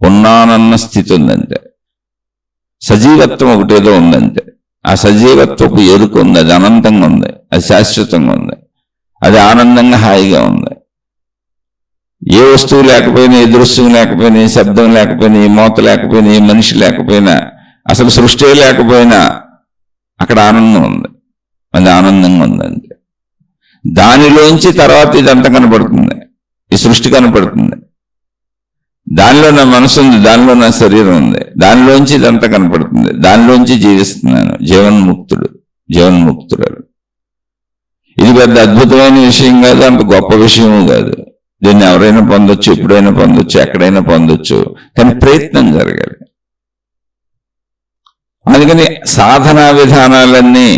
ఉన్నానన్న స్థితి ఉందంతే. సజీవత్వం ఒకటేదో ఉందంతే. ఆ సజీవత్వపు ఎరుక ఉంది, అది అనంతంగా ఉంది, అది శాశ్వతంగా ఉంది, అది ఆనందంగా హాయిగా ఉంది. ఏ వస్తువు లేకపోయినా, ఏ దృశ్యం లేకపోయినా, ఏ శబ్దం లేకపోయినా, ఏ మోత లేకపోయినా, ఏ మనిషి లేకపోయినా, అసలు సృష్టి లేకపోయినా అక్కడ ఆనందం ఉంది, అది ఆనందంగా ఉంది అంతే. దానిలోంచి తర్వాత ఇదంతా కనపడుతుంది, ఈ సృష్టి కనపడుతుంది. దానిలో నా మనసు ఉంది, దానిలో నా శరీరం ఉంది, దానిలోంచి ఇదంతా కనపడుతుంది, దానిలోంచి జీవిస్తున్నాను. జీవన్ముక్తుడు. ఇది పెద్ద అద్భుతమైన విషయం కాదు, అంత గొప్ప విషయము కాదు. దీన్ని ఎవరైనా పొందొచ్చు, ఎప్పుడైనా పొందొచ్చు, ఎక్కడైనా పొందొచ్చు, కానీ ప్రయత్నం జరగాలి. అందుకని సాధనా విధానాలన్నీ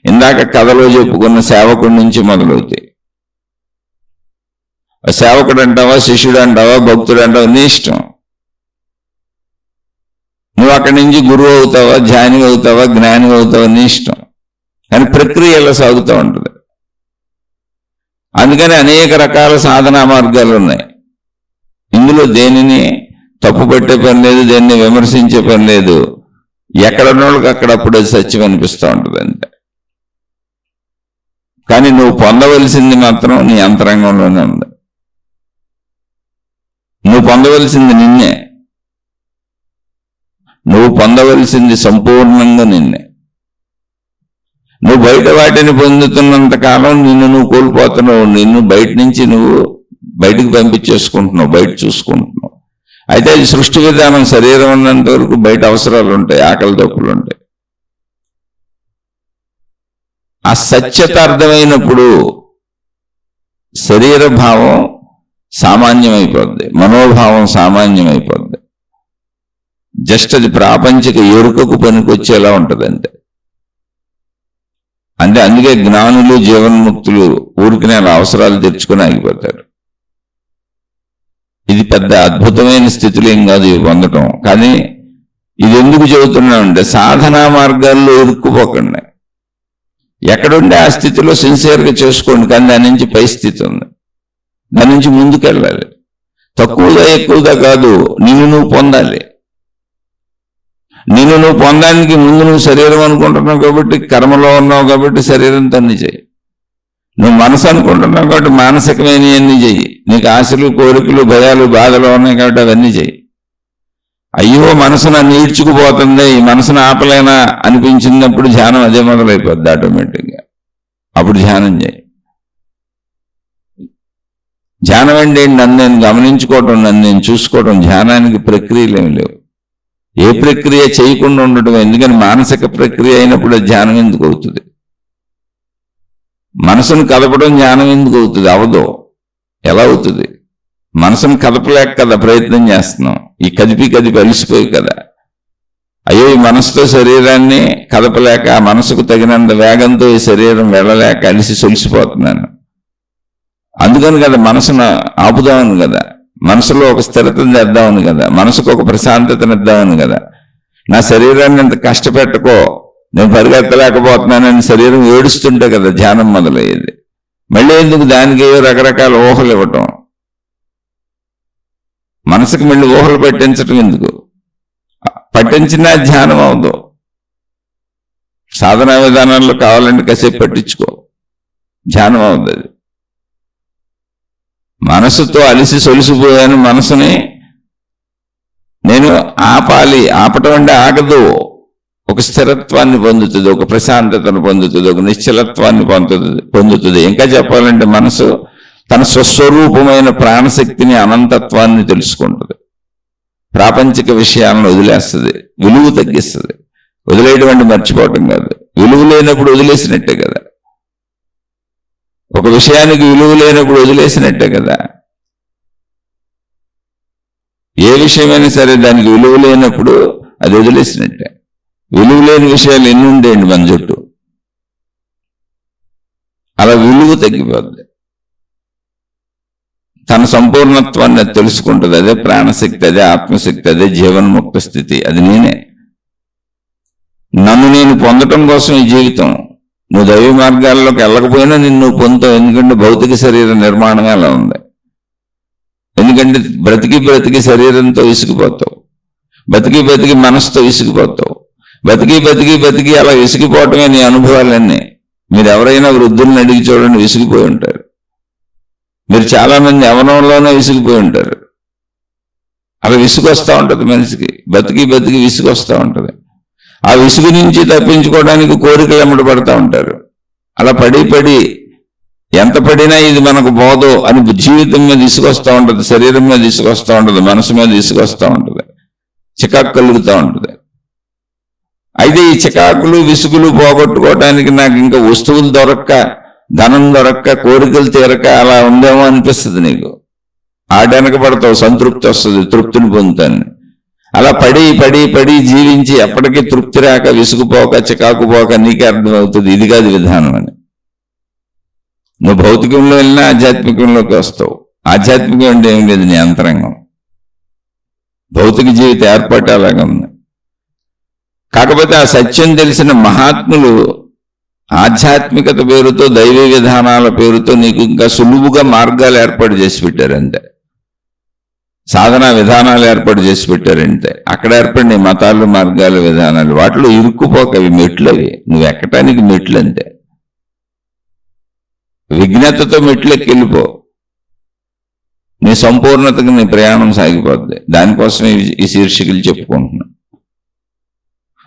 ఇందాక కథలో చెప్పుకున్న సేవకుడి నుంచి మొదలవుతాయి. సేవకుడు అంటావా, శిష్యుడు అంటావా, భక్తుడు అంటావా, నీ ఇష్టం. నువ్వు అక్కడి నుంచి గురువు అవుతావా, ధ్యాని అవుతావా, జ్ఞాని అవుతావా, నీ ఇష్టం. కానీ ప్రక్రియ ఎలా సాగుతూ ఉంటుంది. అందుకని అనేక రకాల సాధనా మార్గాలు ఉన్నాయి. ఇందులో దేనిని తప్పు పెట్టే పని లేదు, దేన్ని విమర్శించే పని లేదు. ఎక్కడున్నోళ్ళకి అక్కడప్పుడు సత్యం అనిపిస్తూ ఉంటుంది అంతే. కానీ నువ్వు పొందవలసింది మాత్రం నీ అంతరంగంలోనే ఉంది. నువ్వు పొందవలసింది నిన్నే, నువ్వు పొందవలసింది సంపూర్ణంగా నిన్నే. నువ్వు బయట వాటిని పొందుతున్నంత కాలం నిన్ను నువ్వు కోల్పోతున్నావు. నిన్ను బయట నుంచి నువ్వు బయటికి పంపించేసుకుంటున్నావు, బయట చూసుకుంటున్నావు. అయితే అది సృష్టి విధానం. శరీరం ఉన్నంత వరకు బయట అవసరాలు ఉంటాయి, ఆకలి దప్పులు ఉంటాయి. ఆ సత్యత అర్థమైనప్పుడు శరీర భావం సామాన్యమైపోద్ది, మనోభావం సామాన్యమైపోద్ది. జస్ట్ అది ప్రాపంచిక ఎరుకకు పనికొచ్చేలా ఉంటుంది అంతే. అందుకే జ్ఞానులు జీవన్ముక్తులు ఊరికినే అవసరాలు తెచ్చుకొని ఆగిపోతారు. ఇది పెద్ద అద్భుతమైన స్థితులు ఏం కాదు ఇవి పొందటం. కానీ ఇది ఎందుకు చెబుతున్నామంటే సాధనా మార్గాల్లో ఇరుక్కుపోకండి. ఎక్కడుండే ఆ స్థితిలో సిన్సియర్గా చేసుకోండి. కానీ దాని నుంచి పై స్థితి ఉంది, దాని నుంచి ముందుకెళ్ళాలి. తక్కువగా ఎక్కువగా కాదు, నిన్ను నువ్వు పొందాలి. నిన్ను నువ్వు పొందడానికి ముందు నువ్వు శరీరం అనుకుంటున్నావు కాబట్టి కర్మలో ఉన్నావు కాబట్టి శరీరంతో అన్ని చెయ్యి. నువ్వు మనసు అనుకుంటున్నావు కాబట్టి మానసికమైనవన్నీ చెయ్యి. నీకు ఆశలు కోరికలు భయాలు బాధలు ఉన్నాయి కాబట్టి అవన్నీ చెయ్యి. అయ్యో మనసు నన్ను ఈడ్చుకుపోతుంది, ఈ మనసును ఆపలేనా అనిపించినప్పుడు ధ్యానం అదే మొదలైపోద్ది ఆటోమేటిక్గా. అప్పుడు ధ్యానం చేయి. ధ్యానం అంటే నన్ను నేను గమనించుకోవటం, నన్ను నేను చూసుకోవటం. ధ్యానానికి ప్రక్రియలు ఏమి లేవు. ఏ ప్రక్రియ చేయకుండా ఉండటం. ఎందుకని మానసిక ప్రక్రియ అయినప్పుడు ధ్యానం ఎందుకు అవుతుంది? మనసును కదపడం ధ్యానం ఎందుకు అవుతుంది? అవదో. ఎలా అవుతుంది? మనసును కదపలేక కదా ప్రయత్నం చేస్తున్నాం. ఈ కదిపి అలిసిపోయి కదా. అయ్యో ఈ మనసుతో శరీరాన్ని కదపలేక, మనసుకు తగినంత వేగంతో ఈ శరీరం వెళ్ళలేక అలిసి సొలిసిపోతున్నాను. అందుకని కదా మనసును ఆపుదామని కదా, మనసులో ఒక స్థిరతను తెద్దామని కదా, మనసుకు ఒక ప్రశాంతతను ఇద్దామని కదా. నా శరీరాన్ని ఎంత కష్టపెట్టకో, నేను పరిగెత్తలేకపోతున్నానని శరీరం ఏడుస్తుంటే కదా ధ్యానం మొదలయ్యేది. మళ్ళీ ఎందుకు దానికి రకరకాల ఊహలు ఇవ్వటం? మనసుకు మళ్ళీ ఊహలు పట్టించటం ఎందుకు? పట్టించినా ధ్యానం అవదు. సాధనా విధానాల్లో కావాలంటే కాసేపు పట్టించుకో, ధ్యానం అవుతుంది. మనసుతో అలిసి సొలిసిపోయాను, మనసుని నేను ఆపాలి. ఆపటం అంటే ఆగదు. ఒక స్థిరత్వాన్ని పొందుతుంది, ఒక ప్రశాంతతను పొందుతుంది, ఒక నిశ్చలత్వాన్ని పొందుతుంది. ఇంకా చెప్పాలంటే మనసు తన స్వస్వరూపమైన ప్రాణశక్తిని, అనంతత్వాన్ని తెలుసుకుంటుంది. ప్రాపంచిక విషయాలను వదిలేస్తుంది, విలువ తగ్గిస్తుంది. వదిలేయడం అంటే మర్చిపోవటం కాదు, విలువ లేనప్పుడు వదిలేసినట్టే కదా. ఒక విషయానికి విలువ లేనప్పుడు వదిలేసినట్టే కదా. ఏ విషయమైనా సరే దానికి విలువ లేనప్పుడు అది వదిలేసినట్టే. విలువ లేని విషయాలు ఎన్ని ఉండేయండి మన చుట్టూ. అలా విలువ తగ్గిపోద్ది. తన సంపూర్ణత్వాన్ని అది తెలుసుకుంటుంది. అదే ప్రాణశక్తి, అదే ఆత్మశక్తి, అదే జీవన్ముక్త స్థితి. అది నేనే. నన్ను నేను పొందటం కోసం ఈ జీవితం. నువ్వు దైవ మార్గాల్లోకి వెళ్ళకపోయినా నిన్ను పొందుతావు. ఎందుకంటే భౌతిక శరీర నిర్మాణమే అలా ఉంది. ఎందుకంటే బ్రతికి శరీరంతో విసిగిపోతావు, బతికి మనసుతో విసిగిపోతావు, బతికి అలా విసిగిపోవటమే నీ అనుభవాలన్నీ. మీరు ఎవరైనా వృద్ధుల్ని అడిగి చూడండి, విసిగిపోయి ఉంటారు. మీరు చాలా మంది యవ్వనంలోనే విసిగిపోయి ఉంటారు. అలా విసుగొస్తూ ఉంటుంది మనిషికి. బతికి విసుగొస్తూ ఉంటుంది. ఆ విసుగు నుంచి తప్పించుకోవడానికి కోరికలు ఎమ్మట పడుతూ ఉంటారు. అలా పడి ఎంత పడినా ఇది మనకు పోదో అని జీవితం మీద విసుగొస్తూ ఉంటుంది, శరీరం మీద విసుగొస్తూ ఉంటుంది, మనసు మీద విసుగొస్తూ ఉంటుంది, చికాకు కలుగుతూ ఉంటుంది. అయితే ఈ చికాకులు విసుగులు పోగొట్టుకోవడానికి నాకు ఇంకా వస్తువులు దొరక్క, ధనం దొరక్క, కోరికలు తీరక అలా ఉందేమో అనిపిస్తుంది నీకు. ఆటెనక పడతావు, సంతృప్తి వస్తుంది, తృప్తిని పొందుతాను. అలా పడి జీవించి ఎప్పటికీ తృప్తి రాక, విసుగుపోక, చికాకు పోక నీకే అర్థమవుతుంది ఇది కాదు విధానం అని. నువ్వు భౌతికంలో వెళ్ళినా ఆధ్యాత్మికంలోకి వస్తావు. ఆధ్యాత్మికం అంటే ఏం లేదు, నీ అంతరంగం. భౌతిక జీవిత ఏర్పాటు అలాగా ఉంది. కాకపోతే ఆ సత్యం తెలిసిన మహాత్ములు ఆధ్యాత్మికత పేరుతో, దైవ విధానాల పేరుతో నీకు ఇంకా సులువుగా మార్గాలు ఏర్పాటు చేసి పెట్టారంతే. సాధనా విధానాలు ఏర్పాటు చేసి పెట్టారంటే అక్కడ ఏర్పడిన మతాలు, మార్గాలు, విధానాలు వాటిలో ఇరుక్కుపోక. అవి మెట్లు, అవి నువ్వు ఎక్కటానికి మెట్లు అంతే. విజ్ఞతతో మెట్లెక్కి వెళ్ళిపో, నీ సంపూర్ణతకు నీ ప్రయాణం సాగిపోద్ది. దానికోసం ఈ శీర్షికలు చెప్పుకుంటున్నాను.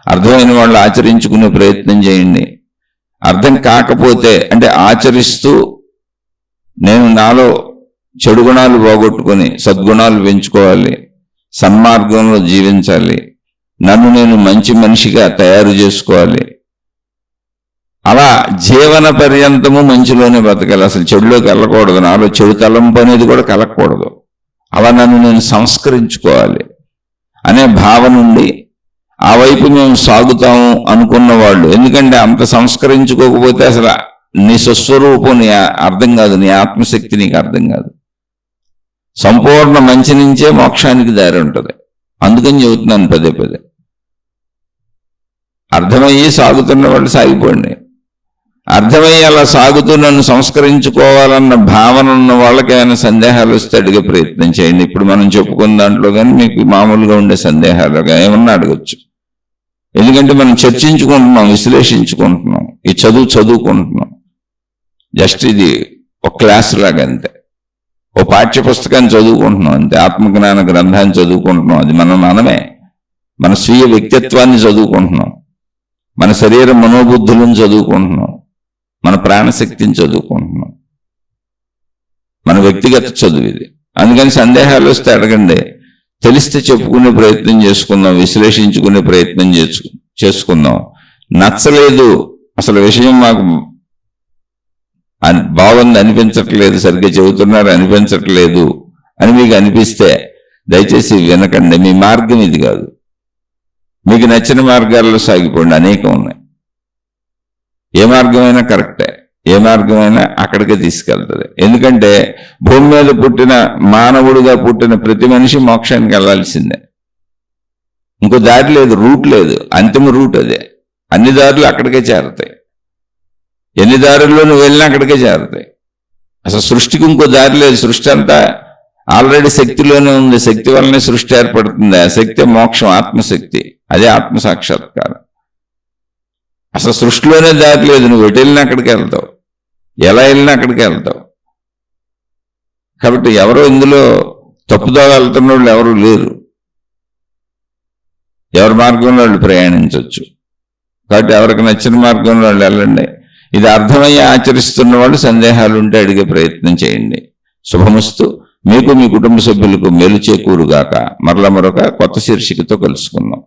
అర్థమైన వాళ్ళు ఆచరించుకునే ప్రయత్నం చేయండి. అర్థం కాకపోతే అంటే ఆచరిస్తూ నేను నాలో చెడు గుణాలు పోగొట్టుకొని సద్గుణాలు పెంచుకోవాలి, సన్మార్గంలో జీవించాలి, నన్ను నేను మంచి మనిషిగా తయారు చేసుకోవాలి, అలా జీవన పర్యంతము మంచిలోనే బతకాలి. అసలు చెడులోకి వెళ్ళకూడదు, నాలో చెడు తలంపు అనేది కూడా కలగకూడదు. అలా నన్ను నేను సంస్కరించుకోవాలి అనే భావన నుండి ఆ వైపు మేము సాగుతాము అనుకున్న వాళ్ళు, ఎందుకంటే అంత సంస్కరించుకోకపోతే అసలు నీ స్వస్వరూపం నీ అర్థం కాదు, నీ ఆత్మశక్తి నీకు అర్థం కాదు. సంపూర్ణ మంచి నుంచే మోక్షానికి దారి ఉంటుంది. అందుకని చెబుతున్నాను పదే పదే, అర్థమయ్యి సాగుతున్న వాళ్ళు సాగిపోండి. అర్థమయ్యి అలా సాగుతూ నన్ను సంస్కరించుకోవాలన్న భావన ఉన్న వాళ్ళకి ఏమైనా సందేహాలు వస్తే అడిగే ప్రయత్నం చేయండి. ఇప్పుడు మనం చెప్పుకున్న దాంట్లో కానీ మీకు మామూలుగా ఉండే సందేహాలు ఏమన్నా అడగచ్చు. ఎందుకంటే మనం చర్చించుకుంటున్నాం, విశ్లేషించుకుంటున్నాం, ఈ చదువుకుంటున్నాం. జస్ట్ ఇది ఒక క్లాస్ లాగా అంతే, ఓ పాఠ్య పుస్తకాన్ని చదువుకుంటున్నాం అంతే, ఆత్మజ్ఞాన గ్రంథాన్ని చదువుకుంటున్నాం. అది మనమే, మన స్వీయ వ్యక్తిత్వాన్ని చదువుకుంటున్నాం, మన శరీర మనోబుద్ధులను చదువుకుంటున్నాం, మన ప్రాణశక్తిని చదువుకుంటున్నాం, మన వ్యక్తిగత చదువు ఇది. అందుకని సందేహాలు వస్తే అడగండి, తెలిస్తే చెప్పుకునే ప్రయత్నం చేసుకుందాం, విశ్లేషించుకునే ప్రయత్నం చేసుకుందాం. నచ్చలేదు, అసలు విషయం మాకు బాగుంది అనిపించట్లేదు, సరిగ్గా చెబుతున్నారు అనిపించట్లేదు అని మీకు అనిపిస్తే దయచేసి వినకండి. మీ మార్గం ఇది కాదు. మీకు నచ్చిన మార్గాల్లో సాగిపోండి, అనేకం ఉన్నాయి. ఏ మార్గమైనా కరెక్టే, ఏ మార్గమైనా అక్కడికే తీసుకెళ్తుంది. ఎందుకంటే భూమి మీద పుట్టిన మానవుడిగా పుట్టిన ప్రతి మనిషి మోక్షానికి వెళ్ళాల్సిందే. ఇంకో దారి లేదు, రూట్ లేదు, అంతిమ రూట్ అదే. అన్ని దారులు అక్కడికే చేరతాయి. ఎన్ని దారుల్లో నువ్వు వెళ్ళినా అక్కడికే చేరతాయి. అసలు సృష్టికి ఇంకో దారి లేదు. సృష్టి అంతా ఆల్రెడీ శక్తిలోనే ఉంది. శక్తి వల్లనే సృష్టి ఏర్పడుతుంది. ఆ శక్తి మోక్షం, ఆత్మశక్తి, అదే ఆత్మసాక్షాత్కారం. అసలు సృష్టిలోనే దారి లేదు. నువ్వు ఎటు వెళ్ళినా అక్కడికి వెళ్తావు, ఎలా వెళ్ళినా అక్కడికి వెళ్తావు. కాబట్టి ఎవరో ఇందులో తప్పుదో వెళ్తున్న వాళ్ళు ఎవరు లేరు. ఎవరి మార్గంలో వాళ్ళు ప్రయాణించవచ్చు. కాబట్టి ఎవరికి నచ్చిన మార్గంలో వాళ్ళు వెళ్ళండి. ఇది అర్థమయ్యి ఆచరిస్తున్న వాళ్ళు సందేహాలు ఉంటే అడిగే ప్రయత్నం చేయండి. శుభమస్తు. మీకు మీ కుటుంబ సభ్యులకు మేలు చేకూరుగాక. మరొక కొత్త శీర్షికతో కలుసుకుందాం.